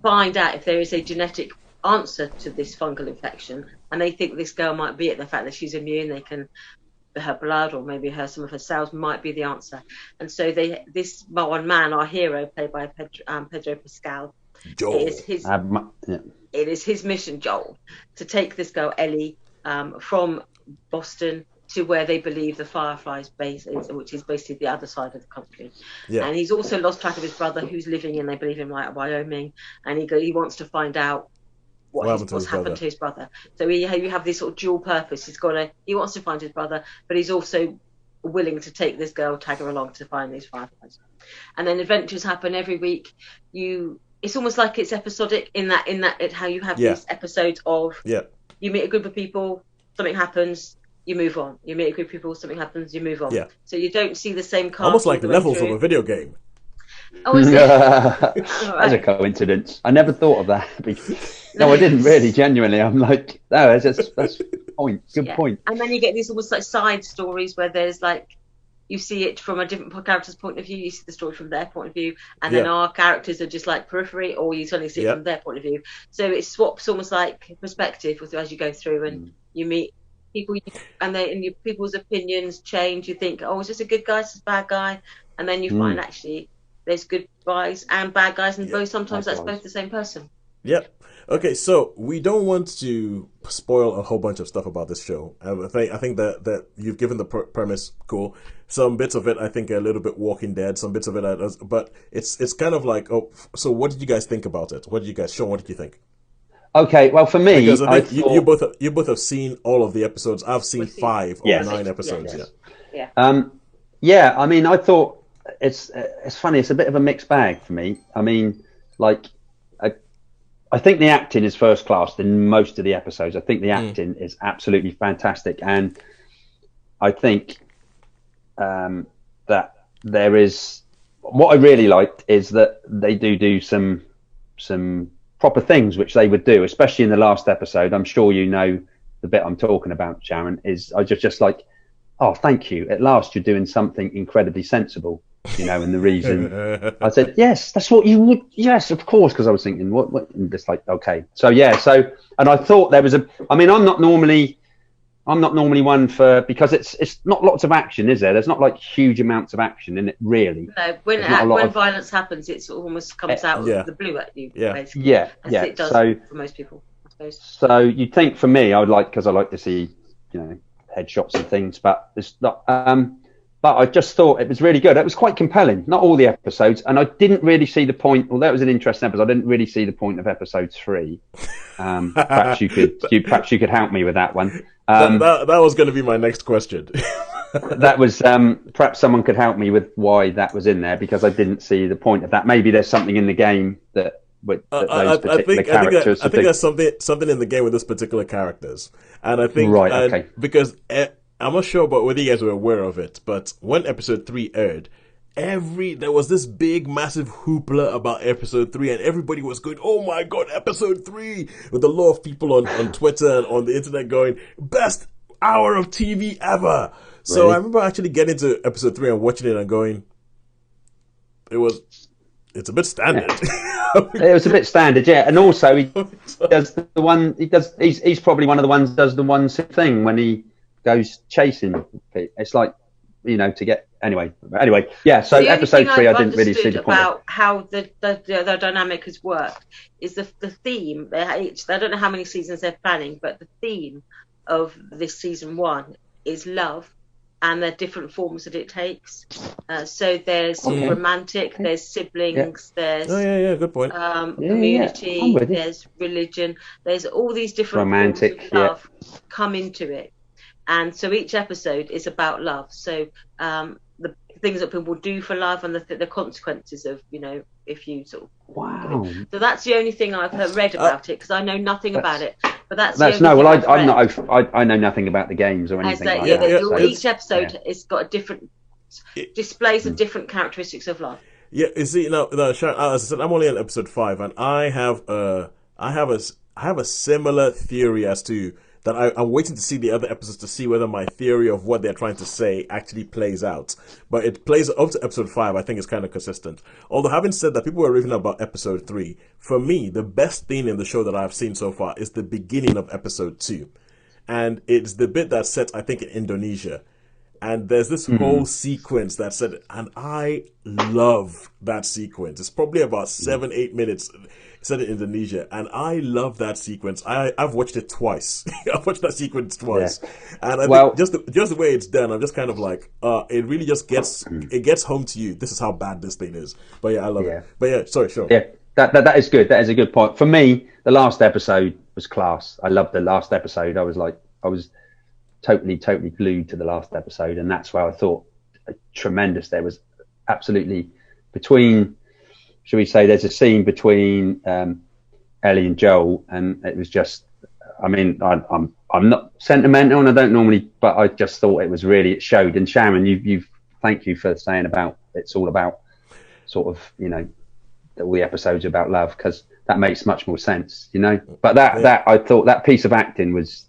find out if there is a genetic answer to this fungal infection, and they think this girl might be it. The fact that she's immune, they can. Her blood, or maybe some of her cells, might be the answer. And so this one man, our hero, played by Pedro Pascal, Joel. It is his mission, Joel, to take this girl Ellie from Boston to where they believe the Fireflies base is, which is basically the other side of the country. And he's also lost track of his brother, who's living in, they believe, in like Wyoming, and he wants to find out what's happened to his brother. So you have this sort of dual purpose. He wants to find his brother, but he's also willing to take this girl, tag her along to find these fireflies. And then adventures happen every week. It's almost like it's episodic in that how you have these episodes of you meet a group of people, something happens, you move on. You meet a group of people, something happens, you move on. So you don't see the same cast. Almost like levels of a video game. Oh, is it? That's a coincidence. I never thought of that. No, I didn't really. Genuinely, I'm like, no, that's point. Good point. And then you get these almost like side stories where there's like, you see it from a different character's point of view. You see the story from their point of view, and then our characters are just like periphery, or you suddenly see it from their point of view. So it swaps almost like perspective as you go through, and you meet people, and people's opinions change. You think, oh, is this a good guy? Is this a bad guy? And then you find actually there's good guys and bad guys, and sometimes that's both the same person. Yep. Okay, so we don't want to spoil a whole bunch of stuff about this show. I think that you've given the premise cool. Some bits of it, I think, are a little bit Walking Dead. Some bits of it, but it's kind of like, so what did you guys think about it? Sean, what did you think? Okay, well, for me, because I think you both have seen all of the episodes. I've seen 5 or 9 episodes. Yeah. I mean, I thought it's funny. It's a bit of a mixed bag for me. I mean, like, I think the acting is first class in most of the episodes. I think the acting is absolutely fantastic, and I think that there is. What I really liked is that they do some proper things which they would do, especially in the last episode. I'm sure you know the bit I'm talking about, Sharon. Is I just like, oh, thank you. At last, you're doing something incredibly sensible. And the reason I said, yes, that's what you would. Yes, of course. Because I was thinking, what, and just like, okay. So, and I thought there was I'm not normally one for, because it's not lots of action, is there? There's not like huge amounts of action in it, really. No, when violence happens, it almost comes out of the blue at you, basically. Yeah. It does for most people, I suppose. So you'd think for me, because I like to see, headshots and things, but it's not. But I just thought it was really good. It was quite compelling. Not all the episodes, and I didn't really see the point. Although it was an interesting episode, I didn't really see the point of episode 3. Perhaps you could help me with that one. That was going to be my next question. That was perhaps someone could help me with why that was in there, because I didn't see the point of that. Maybe there's something in the game that those particular characters. I think there's something in the game with those particular characters, and I think okay. Because I'm not sure about whether you guys were aware of it, but when episode 3 aired, there was this big massive hoopla about episode 3, and everybody was going, "Oh my god, episode 3!" with a lot of people on Twitter and on the internet going, "Best hour of TV ever." So Really? I remember actually getting to episode 3 and watching it and going, it's a bit standard. It was a bit standard, yeah. And also he does the one he's probably one of the ones that does the one thing when he goes chasing. It's like, to get anyway, yeah. So episode 3, I didn't really see the point about how the dynamic has worked is the theme. I don't know how many seasons they're planning, but the theme of this season 1 is love, and the different forms that it takes. So there's romantic, there's siblings, there's good point. Community, there's religion, there's all these different romantic forms of love come into it. And so each episode is about love. So the things that people do for love, and the consequences of, if you sort of. Wow. So that's the only thing I've read about it, because I know nothing about it. But that's I'm not. I know nothing about the games or anything like that. Each episode has got a different displays the different characteristics of love. Yeah, you see, Sharon, as I said, I'm only on episode 5, and I have a similar theory as to that. I'm waiting to see the other episodes to see whether my theory of what they're trying to say actually plays out. But it plays up to episode 5. I think it's kind of consistent. Although, having said that, people were raving about episode 3. For me, the best thing in the show that I've seen so far is the beginning of episode 2. And it's the bit that's set, I think, in Indonesia. And there's this whole sequence that's set, and I love that sequence. It's probably about 7-8 minutes set in Indonesia, and I love that sequence. I've watched it twice. I've watched that sequence twice, and I think just the way it's done, I'm just kind of like, it really just gets home to you. This is how bad this thing is. But yeah, I love it. But yeah, sorry, sure. Yeah, that is good. That is a good point. For me, the last episode was class. I loved the last episode. I was totally glued to the last episode, and that's why I thought tremendous. There was absolutely between. Should we say there's a scene between Ellie and Joel, and it was just. I mean, I'm not sentimental, and I don't normally, but I just thought it showed. And Sharon, you've thank you for saying about it's all about sort of all the episodes are about love, because that makes much more sense, But that I thought that piece of acting was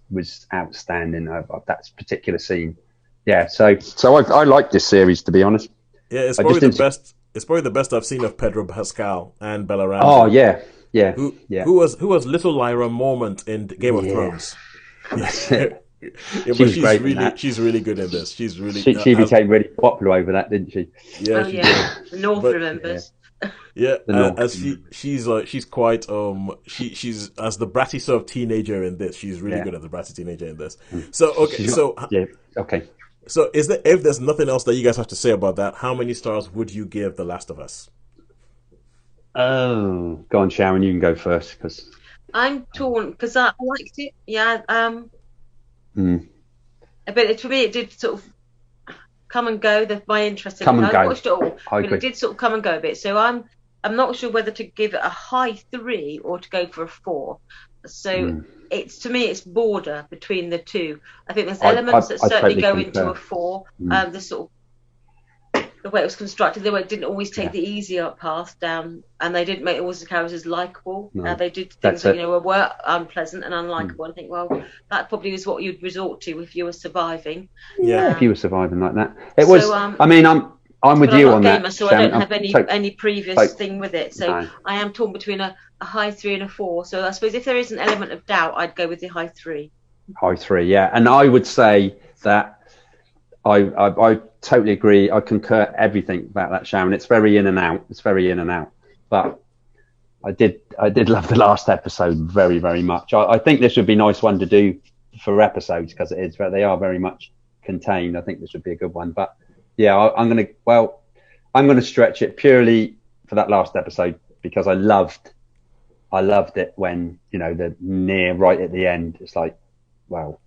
outstanding. That particular scene, yeah. So I like this series, to be honest. Yeah, it's probably the best. It's probably the best I've seen of Pedro Pascal and Bella Ramsey. Oh yeah. Who was little Lyra Mormont in Game of Thrones? She's really good in this. She's really she became really popular over that, didn't she? Yeah, the North remembers. Yeah, as she's quite she's as the bratty sort of teenager in this. She's really good as the bratty teenager in this. So okay, So if there's nothing else that you guys have to say about that, how many stars would you give The Last of Us? Oh, go on, Sharon. You can go first, because I'm torn, because I liked it. Yeah. But for me, it did sort of come and go. My interest in it. I watched it all, but it did sort of come and go a bit. So I'm not sure whether to give it a high 3 or to go for a 4. So to me it's border between the two. I think there's elements that certainly go into a 4. The sort of the way it was constructed, the way it didn't always take the easier path down, and they didn't make all the characters likable. They did things that were unpleasant and unlikable. I think, well, that probably is what you'd resort to if you were surviving. Yeah, if you were surviving like that, it was. I mean, I'm with But I'm you not on a gamer, that. so I Sharon. don't have any previous thing with it. So No. I am torn between a high 3 and a 4. So I suppose if there is an element of doubt, I'd go with the high 3. High 3, yeah. And I would say that I totally agree. I concur everything about that, Sharon. It's very in and out. But I did love the last episode very, very much. I think this would be a nice one to do for episodes because they are very much contained. I think this would be a good one. But yeah, I'm gonna stretch it purely for that last episode because I loved it when the near right at the end. It's like, well,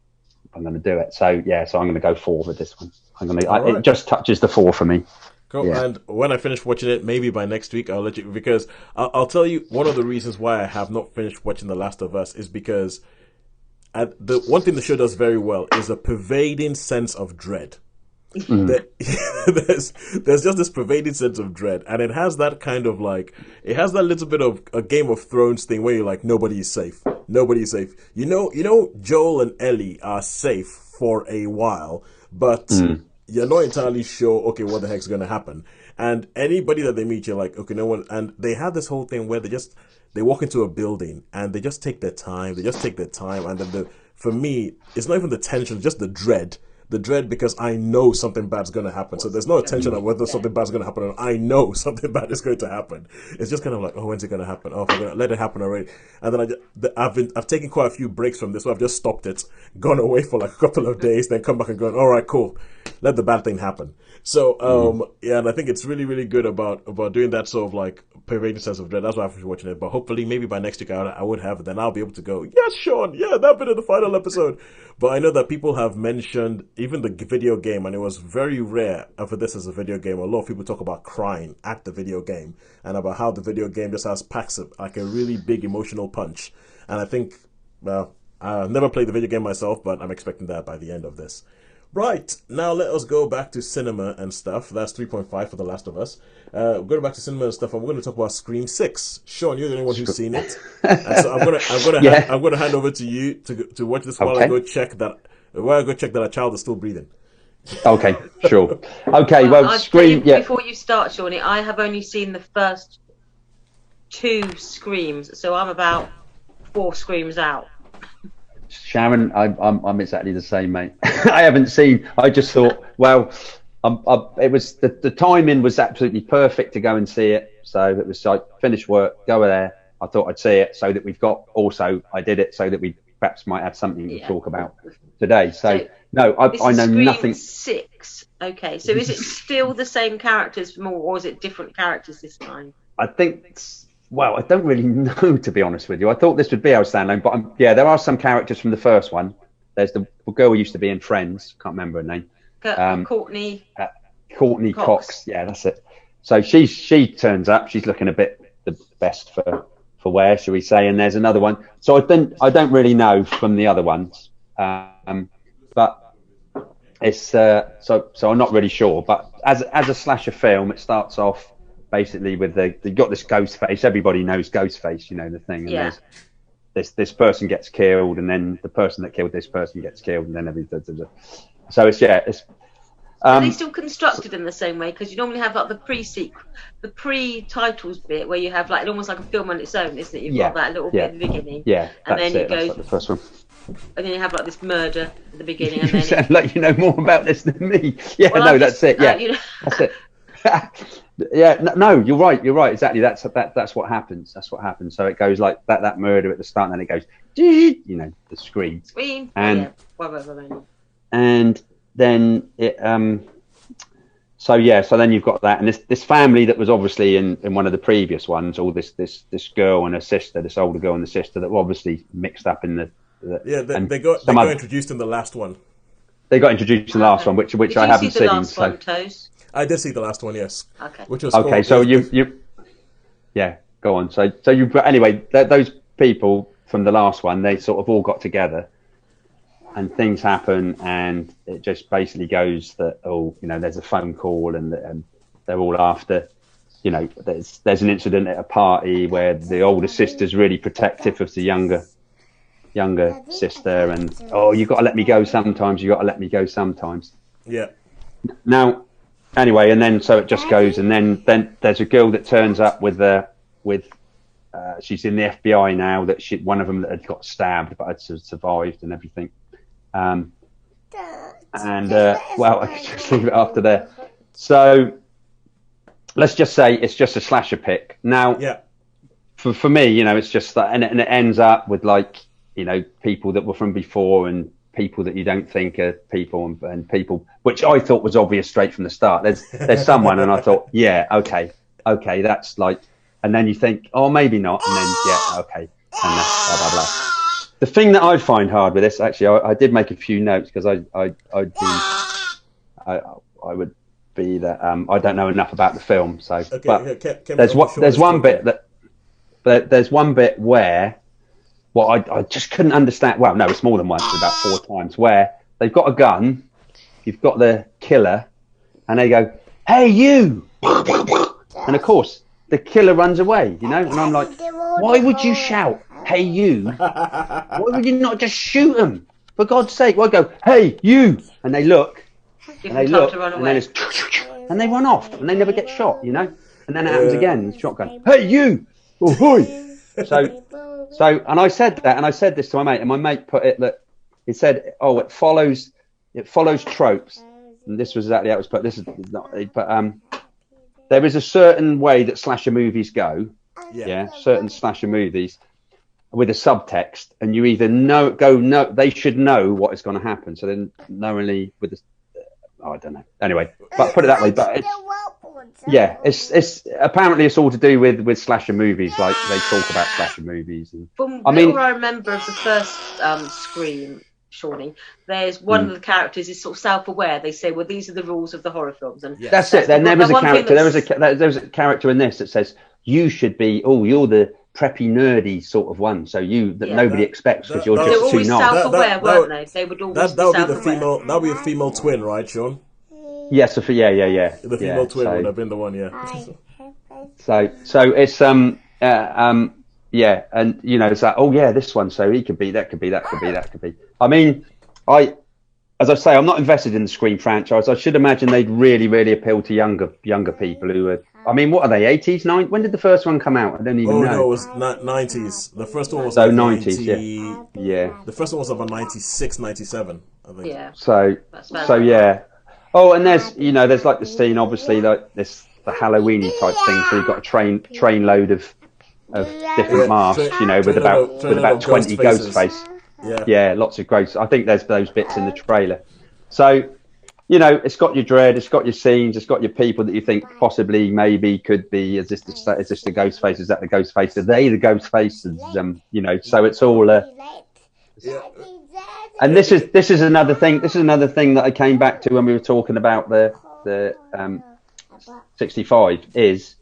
I'm going to do it. So yeah, I'm going to go 4 with this one. It just touches the 4 for me. Cool. Yeah. And when I finish watching it, maybe by next week, I'll let you, because I'll tell you one of the reasons why I have not finished watching The Last of Us is because the one thing the show does very well is a pervading sense of dread. There's just this pervading sense of dread, and it has that kind of it has that little bit of a Game of Thrones thing where you're like, nobody is safe. Joel and Ellie are safe for a while, but you're not entirely sure, okay, what the heck's going to happen. And anybody that they meet, you're like, okay, no one. And they have this whole thing where they walk into a building and they just take their time. And then for me, it's not even the tension, just the dread. The dread, because I know something bad's going to happen. So there's no attention on whether something bad's going to happen. I know something bad is going to happen. It's just kind of like, oh, when's it going to happen? Oh, I'm going to let it happen already. And then I've taken quite a few breaks from this. So I've just stopped it, gone away for like a couple of days, then come back and gone, all right, cool. Let the bad thing happen. So, yeah, and I think it's really, really good about doing that sort of like pervading sense of dread. That's why I've been watching it. But hopefully, maybe by next week, I would have it. Then I'll be able to go, yes, Shaun, yeah, that bit of the final episode. But I know that people have mentioned even the video game, and it was very rare for this as a video game. A lot of people talk about crying at the video game and about how the video game just packs like a really big emotional punch. And I think, well, I've never played the video game myself, but I'm expecting that by the end of this. Right, now let us go back to cinema and stuff. That's 3.5 for The Last of Us. Going back to cinema and stuff, and we're going to talk about Scream 6. Shaun, you're the only one who's seen it. And so I'm going to hand over to you to watch this while I go check that a child is still breathing. Okay, sure. Okay, well, Scream, yeah. Before you start, Shawnee, I have only seen the first 2 Screams, so I'm about 4 Screams out. Sharon, I'm exactly the same, mate. I haven't seen. I just thought, well, it was the timing was absolutely perfect to go and see it. So it was like finish work, go there. I thought I'd see it so that we've got. Also, I did it so that we perhaps might have something to talk about today. So no, I know nothing. 6. Okay, so is it still the same characters or is it different characters this time? I think. Well, I don't really know, to be honest with you. I thought this would be our standalone, but there are some characters from the first one. There's the girl who used to be in Friends. Can't remember her name. Courtney Cox. Yeah, that's it. So she turns up. She's looking a bit the best for wear, shall we say? And there's another one. So I don't really know from the other ones, but it's so I'm not really sure. But as a slasher film, it starts off basically with you've got this ghost face. Everybody knows ghost face, the thing. And there's this person gets killed, and then the person that killed this person gets killed, and then everything. So it's. Are they still constructed in the same way? Because you normally have like the pre-titles bit where you have like almost like a film on its own, isn't it? You've got that little bit at the beginning. Yeah, and that's then it. That's like the first one. And then you have like this murder at the beginning. And You then sound like you know more about this than me. Yeah, well, no, that's it. Yeah, that's it. Yeah, no, you're right. Exactly. That's what happens. So it goes like that murder at the start, and then it goes, the scream. And and then it so then you've got that, and this family that was obviously in one of the previous ones, all this girl and her sister, this older girl and the sister that were obviously mixed up in they got introduced in the last one. They got introduced in the last one, which I haven't seen. Last one, Toes? I did see the last one, yes. Okay. Which was okay. So go on. So anyway, those people from the last one, they sort of all got together, and things happen, and it just basically goes that there's a phone call, and they're all after, there's an incident at a party where the older sister's really protective of the younger sister, and you got to let me go sometimes. Yeah. Now, anyway, and then so it just goes, and then there's a girl that turns up with she's in the FBI now. That one of them that had got stabbed but had survived and everything. Well, I can just leave it after there. So let's just say it's just a slasher pick. Now, for me, it's just that, and it ends up with people that were from before and people that you don't think are people and people, which I thought was obvious straight from the start. There's someone, and I thought, okay, that's and then you think, oh, maybe not, and then okay, and that's blah blah blah. The thing that I find hard with this, actually, I did make a few notes because I would be that I don't know enough about the film, so there's one bit where I just couldn't understand. Well, no, it's more than once, it's about 4 times, where they've got a gun, you've got the killer, and they go, "Hey, you!" And of course, the killer runs away, and I'm like, why would you shout, "Hey, you"? Why would you not just shoot them? For God's sake, why go, "Hey, you"? And they look, and then and they run off, and they never get shot, And then it happens again, the shotgun, "Hey, you!" Oh, hi. So, and I said that, and I said this to my mate, and my mate put it that he said, "Oh, it follows tropes," and this was exactly how it was put. This is not, but there is a certain way that slasher movies go, certain slasher movies with a subtext, and you either they should know what is going to happen, so then knowingly with the, I don't know. Anyway, but put it that way, but it's apparently it's all to do with slasher movies, like they talk about slasher movies. And, From what I remember of the first Scream, Shawnee, there's one of the characters is sort of self-aware. They say, well, these are the rules of the horror films, and that's it. Then there was a character. There's a character in this that says you should be. Oh, you're the preppy, nerdy sort of one. So nobody expects because you're just too nice. Self-aware, weren't they? They would always that would be the female. That would be a female twin, right, Sean? Yes, The female twin would have been the one, So it's and it's like, oh yeah, this one. So he could be, that could be, that could be, that could be. I mean, as I say, I'm not invested in the Scream franchise. I should imagine they'd really, really appeal to younger people who are. I mean, what are they? 80s, 90s? When did the first one come out? I don't even know. No, it was 90s. The first one was 90s. Yeah. The first one was about 96, 97, I think. Yeah. So yeah. Oh, and there's like the scene, obviously, like the Halloweeny type thing. So you've got a train load of different masks, with about 20 ghost face. Yeah, lots of ghosts. I think there's those bits in the trailer. So, it's got your dread, it's got your scenes, it's got your people that you think possibly maybe could be. Is this the ghost face? Is that the ghost face? Are they the ghost faces? So it's all. And this is another thing. This is another thing that I came back to when we were talking about the 65. Is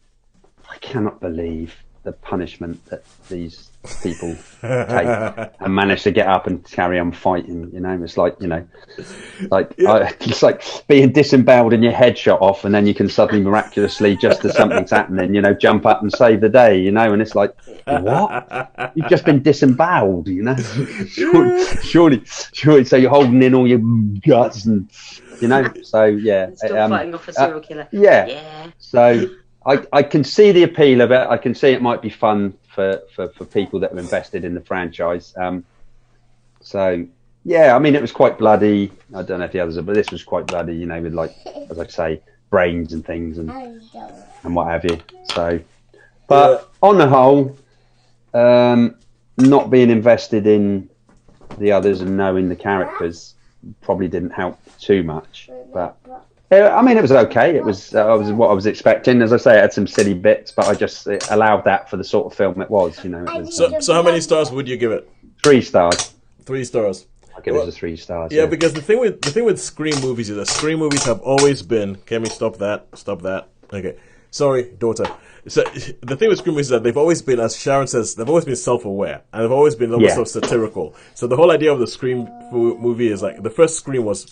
I cannot believe the punishment that these people take and manage to get up and carry on fighting. It's it's like being disemboweled and your head shot off, and then you can suddenly miraculously, just as something's happening, jump up and save the day. And it's like, what? You've just been disemboweled. Surely. So you're holding in all your guts, and So yeah, still fighting off a serial killer. Yeah. So. I can see the appeal of it. I can see it might be fun for people that are invested in the franchise. So yeah, I mean, it was quite bloody. I don't know if the others are, but this was quite bloody. With as I say, brains and things and what have you. So, but on the whole, not being invested in the others and knowing the characters probably didn't help too much, but. I mean, it was okay. It was what I was expecting. As I say, it had some silly bits, but it allowed that for the sort of film it was. It was, so how many stars would you give it? 3 stars. 3 stars. I'll give it 3 stars. Yeah, because the thing with Scream movies is that Scream movies have always been. Can we stop that? Stop that. Okay. Sorry, daughter. So the thing with Scream movies is that they've always been, as Sharon says, they've always been self-aware, and they've always been almost sort of satirical. So the whole idea of the Scream movie is like the first Scream was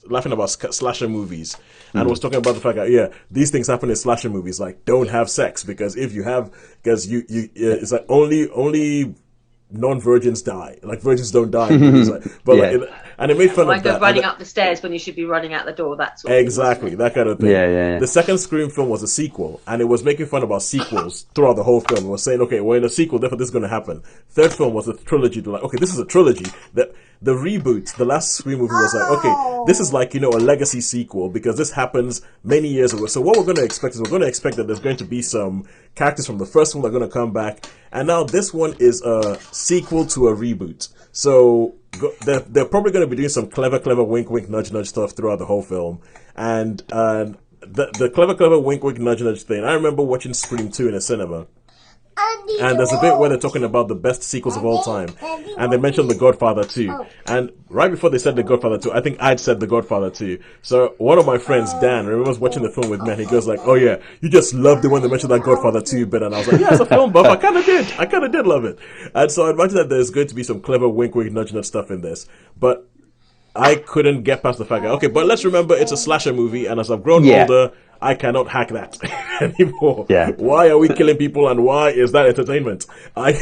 laughing about slasher movies, and was talking about the fact that these things happen in slasher movies, like don't have sex because if you have, because you it's like only non-virgins die, like virgins don't die. And it made fun I of go that. running up the stairs when you should be running out the door. That's Exactly, that kind of thing. Yeah. The second Scream film was a sequel, and it was making fun about sequels throughout the whole film. It was saying, okay, we're in a sequel, therefore this is going to happen. Third film was a trilogy. They're like, okay, this is a trilogy. The reboot, the last Scream movie was like, okay, this is like, a legacy sequel because this happens many years ago. So what we're going to expect is we're going to expect that there's going to be some characters from the first one that are going to come back. And now this one is a sequel to a reboot. So they're probably going to be doing some clever wink, wink, nudge, nudge stuff throughout the whole film. And the clever wink, wink, nudge, nudge thing, I remember watching Scream 2 in a cinema. And there's a bit where they're talking about the best sequels of all time. And they mentioned The Godfather 2. And right before they said The Godfather 2, I think I'd said The Godfather 2. So one of my friends, Dan, remembers watching the film with me, and he goes like, oh yeah, you just loved it when they mentioned that Godfather 2 bit. And I was like, yeah, it's a film buff. I kind of did love it. And so I imagine that there's going to be some clever wink, wink, nudge, nudge stuff in this. But I couldn't get past the fact that, okay, but let's remember it's a slasher movie, and as I've grown older, I cannot hack that anymore. Yeah. Why are we killing people, and why is that entertainment? I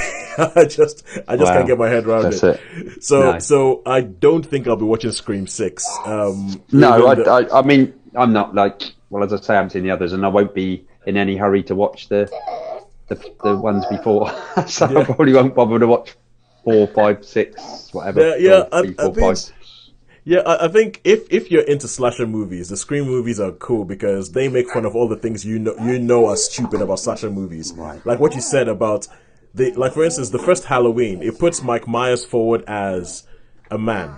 just can't get my head around it. So I don't think I'll be watching Scream 6. I mean, I'm not as I say, I haven't seen the others, and I won't be in any hurry to watch the ones before. So I probably won't bother to watch 4, 5, 6, whatever. I think if you're into slasher movies, the Scream movies are cool because they make fun of all the things you know are stupid about slasher movies. Right. Like what you said about for instance, the first Halloween, it puts Mike Myers forward as a man.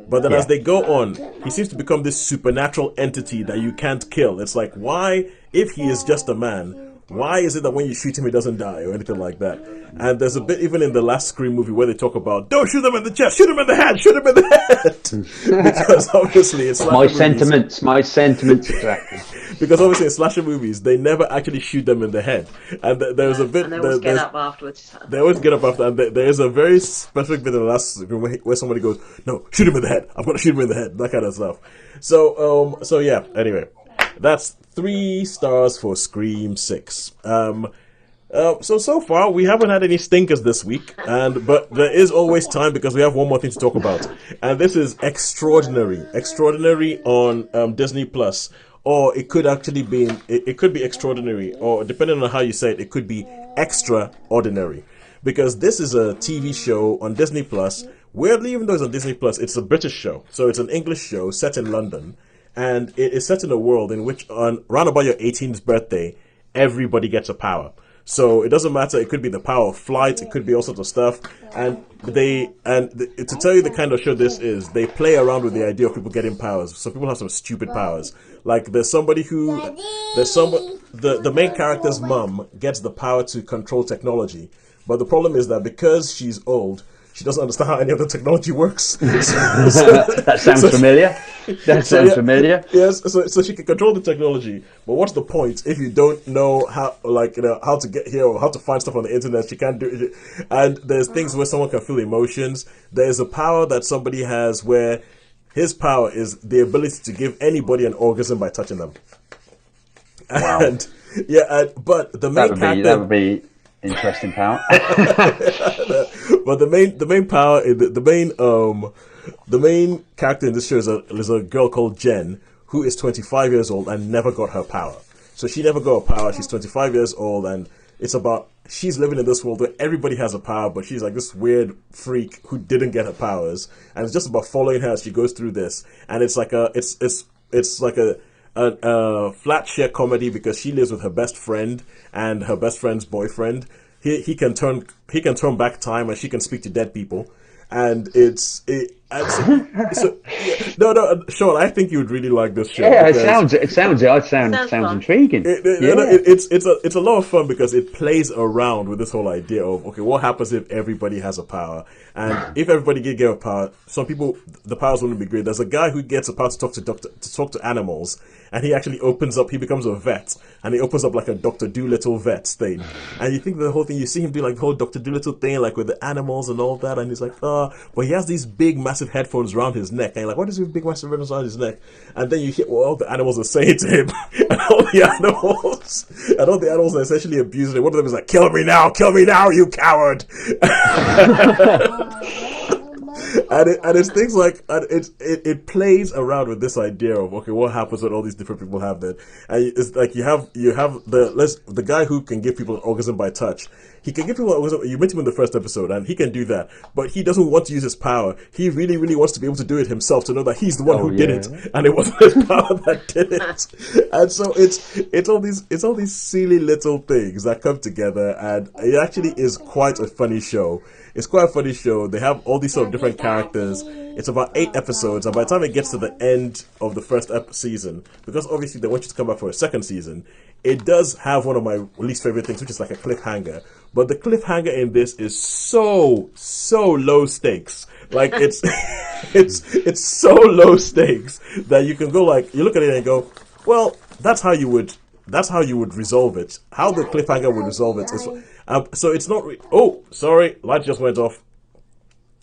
But then as they go on, he seems to become this supernatural entity that you can't kill. It's like, why, if he is just a man, why is it that when you shoot him, he doesn't die or anything like that? And there's a bit even in the last Scream movie where they talk about, don't shoot him in the chest, shoot him in the head, shoot him in the head. Because obviously it's my sentiments exactly. Because obviously in slasher movies, they never actually shoot them in the head. And there's a bit... And they always get up afterwards. They always get up after, and there is a very specific bit in the last Scream where somebody goes, no, shoot him in the head. I've got to shoot him in the head. That kind of stuff. So yeah, anyway. That's 3 stars for Scream 6. So far we haven't had any stinkers this week, but there is always time because we have one more thing to talk about, and this is Extraordinary on Disney Plus, or it could actually be it could be Extraordinary, or depending on how you say it could be Extraordinary, because this is a TV show on Disney Plus. Weirdly, even though it's on Disney Plus, it's a British show, so it's an English show set in London. And it is set in a world in which around about your 18th birthday, everybody gets a power. So it doesn't matter. It could be the power of flight. It could be all sorts of stuff. And to tell you the kind of show this is, they play around with the idea of people getting powers. So people have some stupid powers. Like the main character's mum gets the power to control technology. But the problem is that because she's old, she doesn't understand how any of the technology works. That sounds familiar. Familiar. Yes, so she can control the technology, but what's the point if you don't know how to get here or how to find stuff on the internet? She can't do it. And there's things where someone can feel emotions. There's a power that somebody has where his power is the ability to give anybody an orgasm by touching them. Wow. But the main character... That would be interesting power. But the main power, the main character in this show is a girl called Jen, who is 25 years old and never got her power. So she never got a power. She's 25 years old, and it's about she's living in this world where everybody has a power, but she's like this weird freak who didn't get her powers, and it's just about following her as she goes through this. And it's like a flat share comedy because she lives with her best friend and her best friend's boyfriend. He can turn back time, and she can speak to dead people. And Shaun, I think you would really like this show. Yeah, it sounds intriguing. It's a lot of fun because it plays around with this whole idea of, okay, what happens if everybody has a power? And if everybody did get a power, some people, the powers wouldn't be great. There's a guy who gets a power to talk to animals, and he actually he becomes a vet, and he opens up like a Dr. Dolittle vet thing. And you think the whole thing, you see him do like the whole Dr. Dolittle thing, like with the animals and all that, and he's like, but he has these big, massive headphones around his neck, and you're like, what is this big, massive headphones around his neck? And then you hear what all the animals are saying to him, and all the animals are essentially abusing him. One of them is like, kill me now, you coward! and it's things like, and it plays around with this idea of, okay, what happens when all these different people have that, and it's like you have the guy who can give people an orgasm by touch. He can give people an orgasm. You met him in the first episode, and he can do that, but he doesn't want to use his power. He really, really wants to be able to do it himself, to know that he's the one who did it, and it wasn't his power that did it. And so it's all these silly little things that come together, and it actually is quite a funny show. It's quite a funny show. They have all these sort of different characters. It's about 8 episodes, and by the time it gets to the end of the first season, because obviously they want you to come back for a second season, it does have one of my least favorite things, which is like a cliffhanger. But the cliffhanger in this is so low stakes. Like it's so low stakes that you can go like, you look at it and go, well, that's how you would resolve it. How the cliffhanger would resolve it is, so it's not. Oh, sorry, light just went off.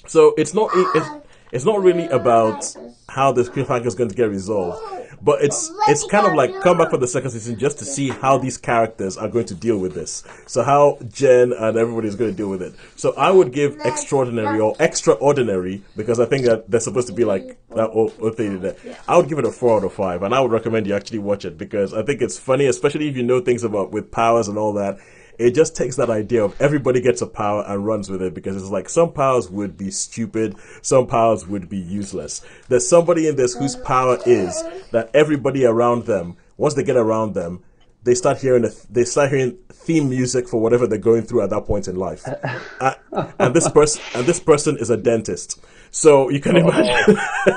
So it's not really about how this cliffhanger is going to get resolved, but it's kind of like come back for the second season just to see how these characters are going to deal with this. So how Jen and everybody is going to deal with it. So I would give extraordinary or extraordinary, because I think that they're supposed to be like that whole thing there. I would give it a 4 out of 5, and I would recommend you actually watch it because I think it's funny, especially if you know things about with powers and all that. It just takes that idea of everybody gets a power and runs with it, because it's like some powers would be stupid, some powers would be useless. There's somebody in this whose power is that everybody around them, once they get around them, they start hearing theme music for whatever they're going through at that point in life. And this person is a dentist. So you can imagine.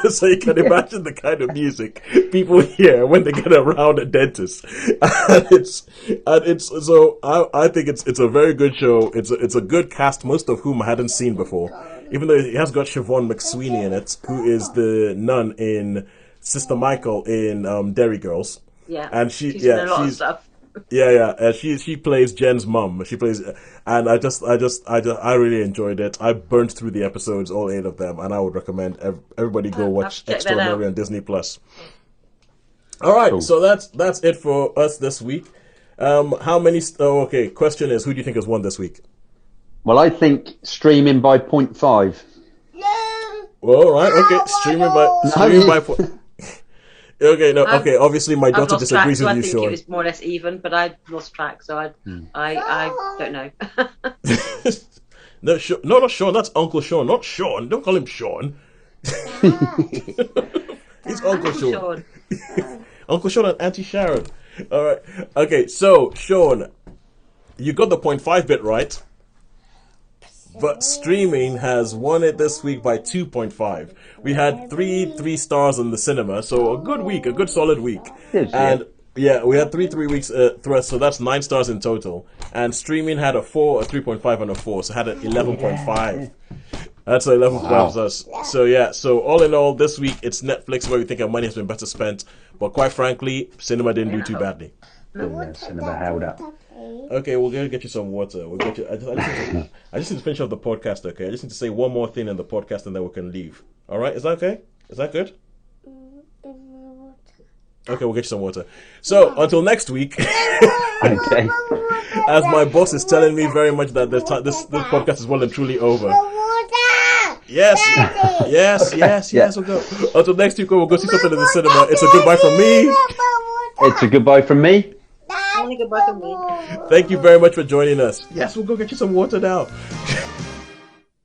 So you can imagine the kind of music people hear when they get around a dentist, and it's so I think it's a very good show. It's a good cast, most of whom I hadn't seen before. Even though it has got Siobhan McSweeney in it, who is the nun in Sister Michael in Derry Girls. Yeah, and she's in a lot of stuff. Yeah. She plays Jen's mum. She plays, and I really enjoyed it. I burnt through the episodes, all 8 of them, and I would recommend everybody go watch Extraordinary on Disney Plus. All right, cool. So that's it for us this week. How many? Okay. Question is, who do you think has won this week? Well, I think streaming by 0.5. All right. Okay. Streaming by. Okay, no, okay. Obviously, my daughter disagrees with you, Sean. I think it was more or less even, but I lost track, so I don't know. No, not Sean. That's Uncle Sean, not Sean. Don't call him Sean. He's Uncle Sean. Uncle Sean and Auntie Sharon. All right. Okay, so Sean, you got the 0.5 bit right, but streaming has won it this week by 2.5. We had three stars in the cinema, so a good week, a good solid week. And yeah, we had 3 weeks through, so that's 9 stars in total. And streaming had a 4, a 3.5, and a 4, so had an 11.5. That's 11.5. So yeah, so all in all, this week it's Netflix where we think our money has been better spent. But quite frankly, cinema didn't do too badly. Yeah, cinema held up. Okay, we're going to get you some water. We'll get you. I just need to finish off the podcast, okay? I just need to say one more thing in the podcast and then we can leave. All right? Is that okay? Is that good? Okay, we'll get you some water. So, until next week. Okay. As my boss is telling me very much that this podcast is well and truly over. Yes, we'll go. Until next week, we'll go see something in the cinema. It's a goodbye from me. It's a goodbye from me. Only goodbye from me. Thank you very much for joining us. Yes, we'll go get you some water now.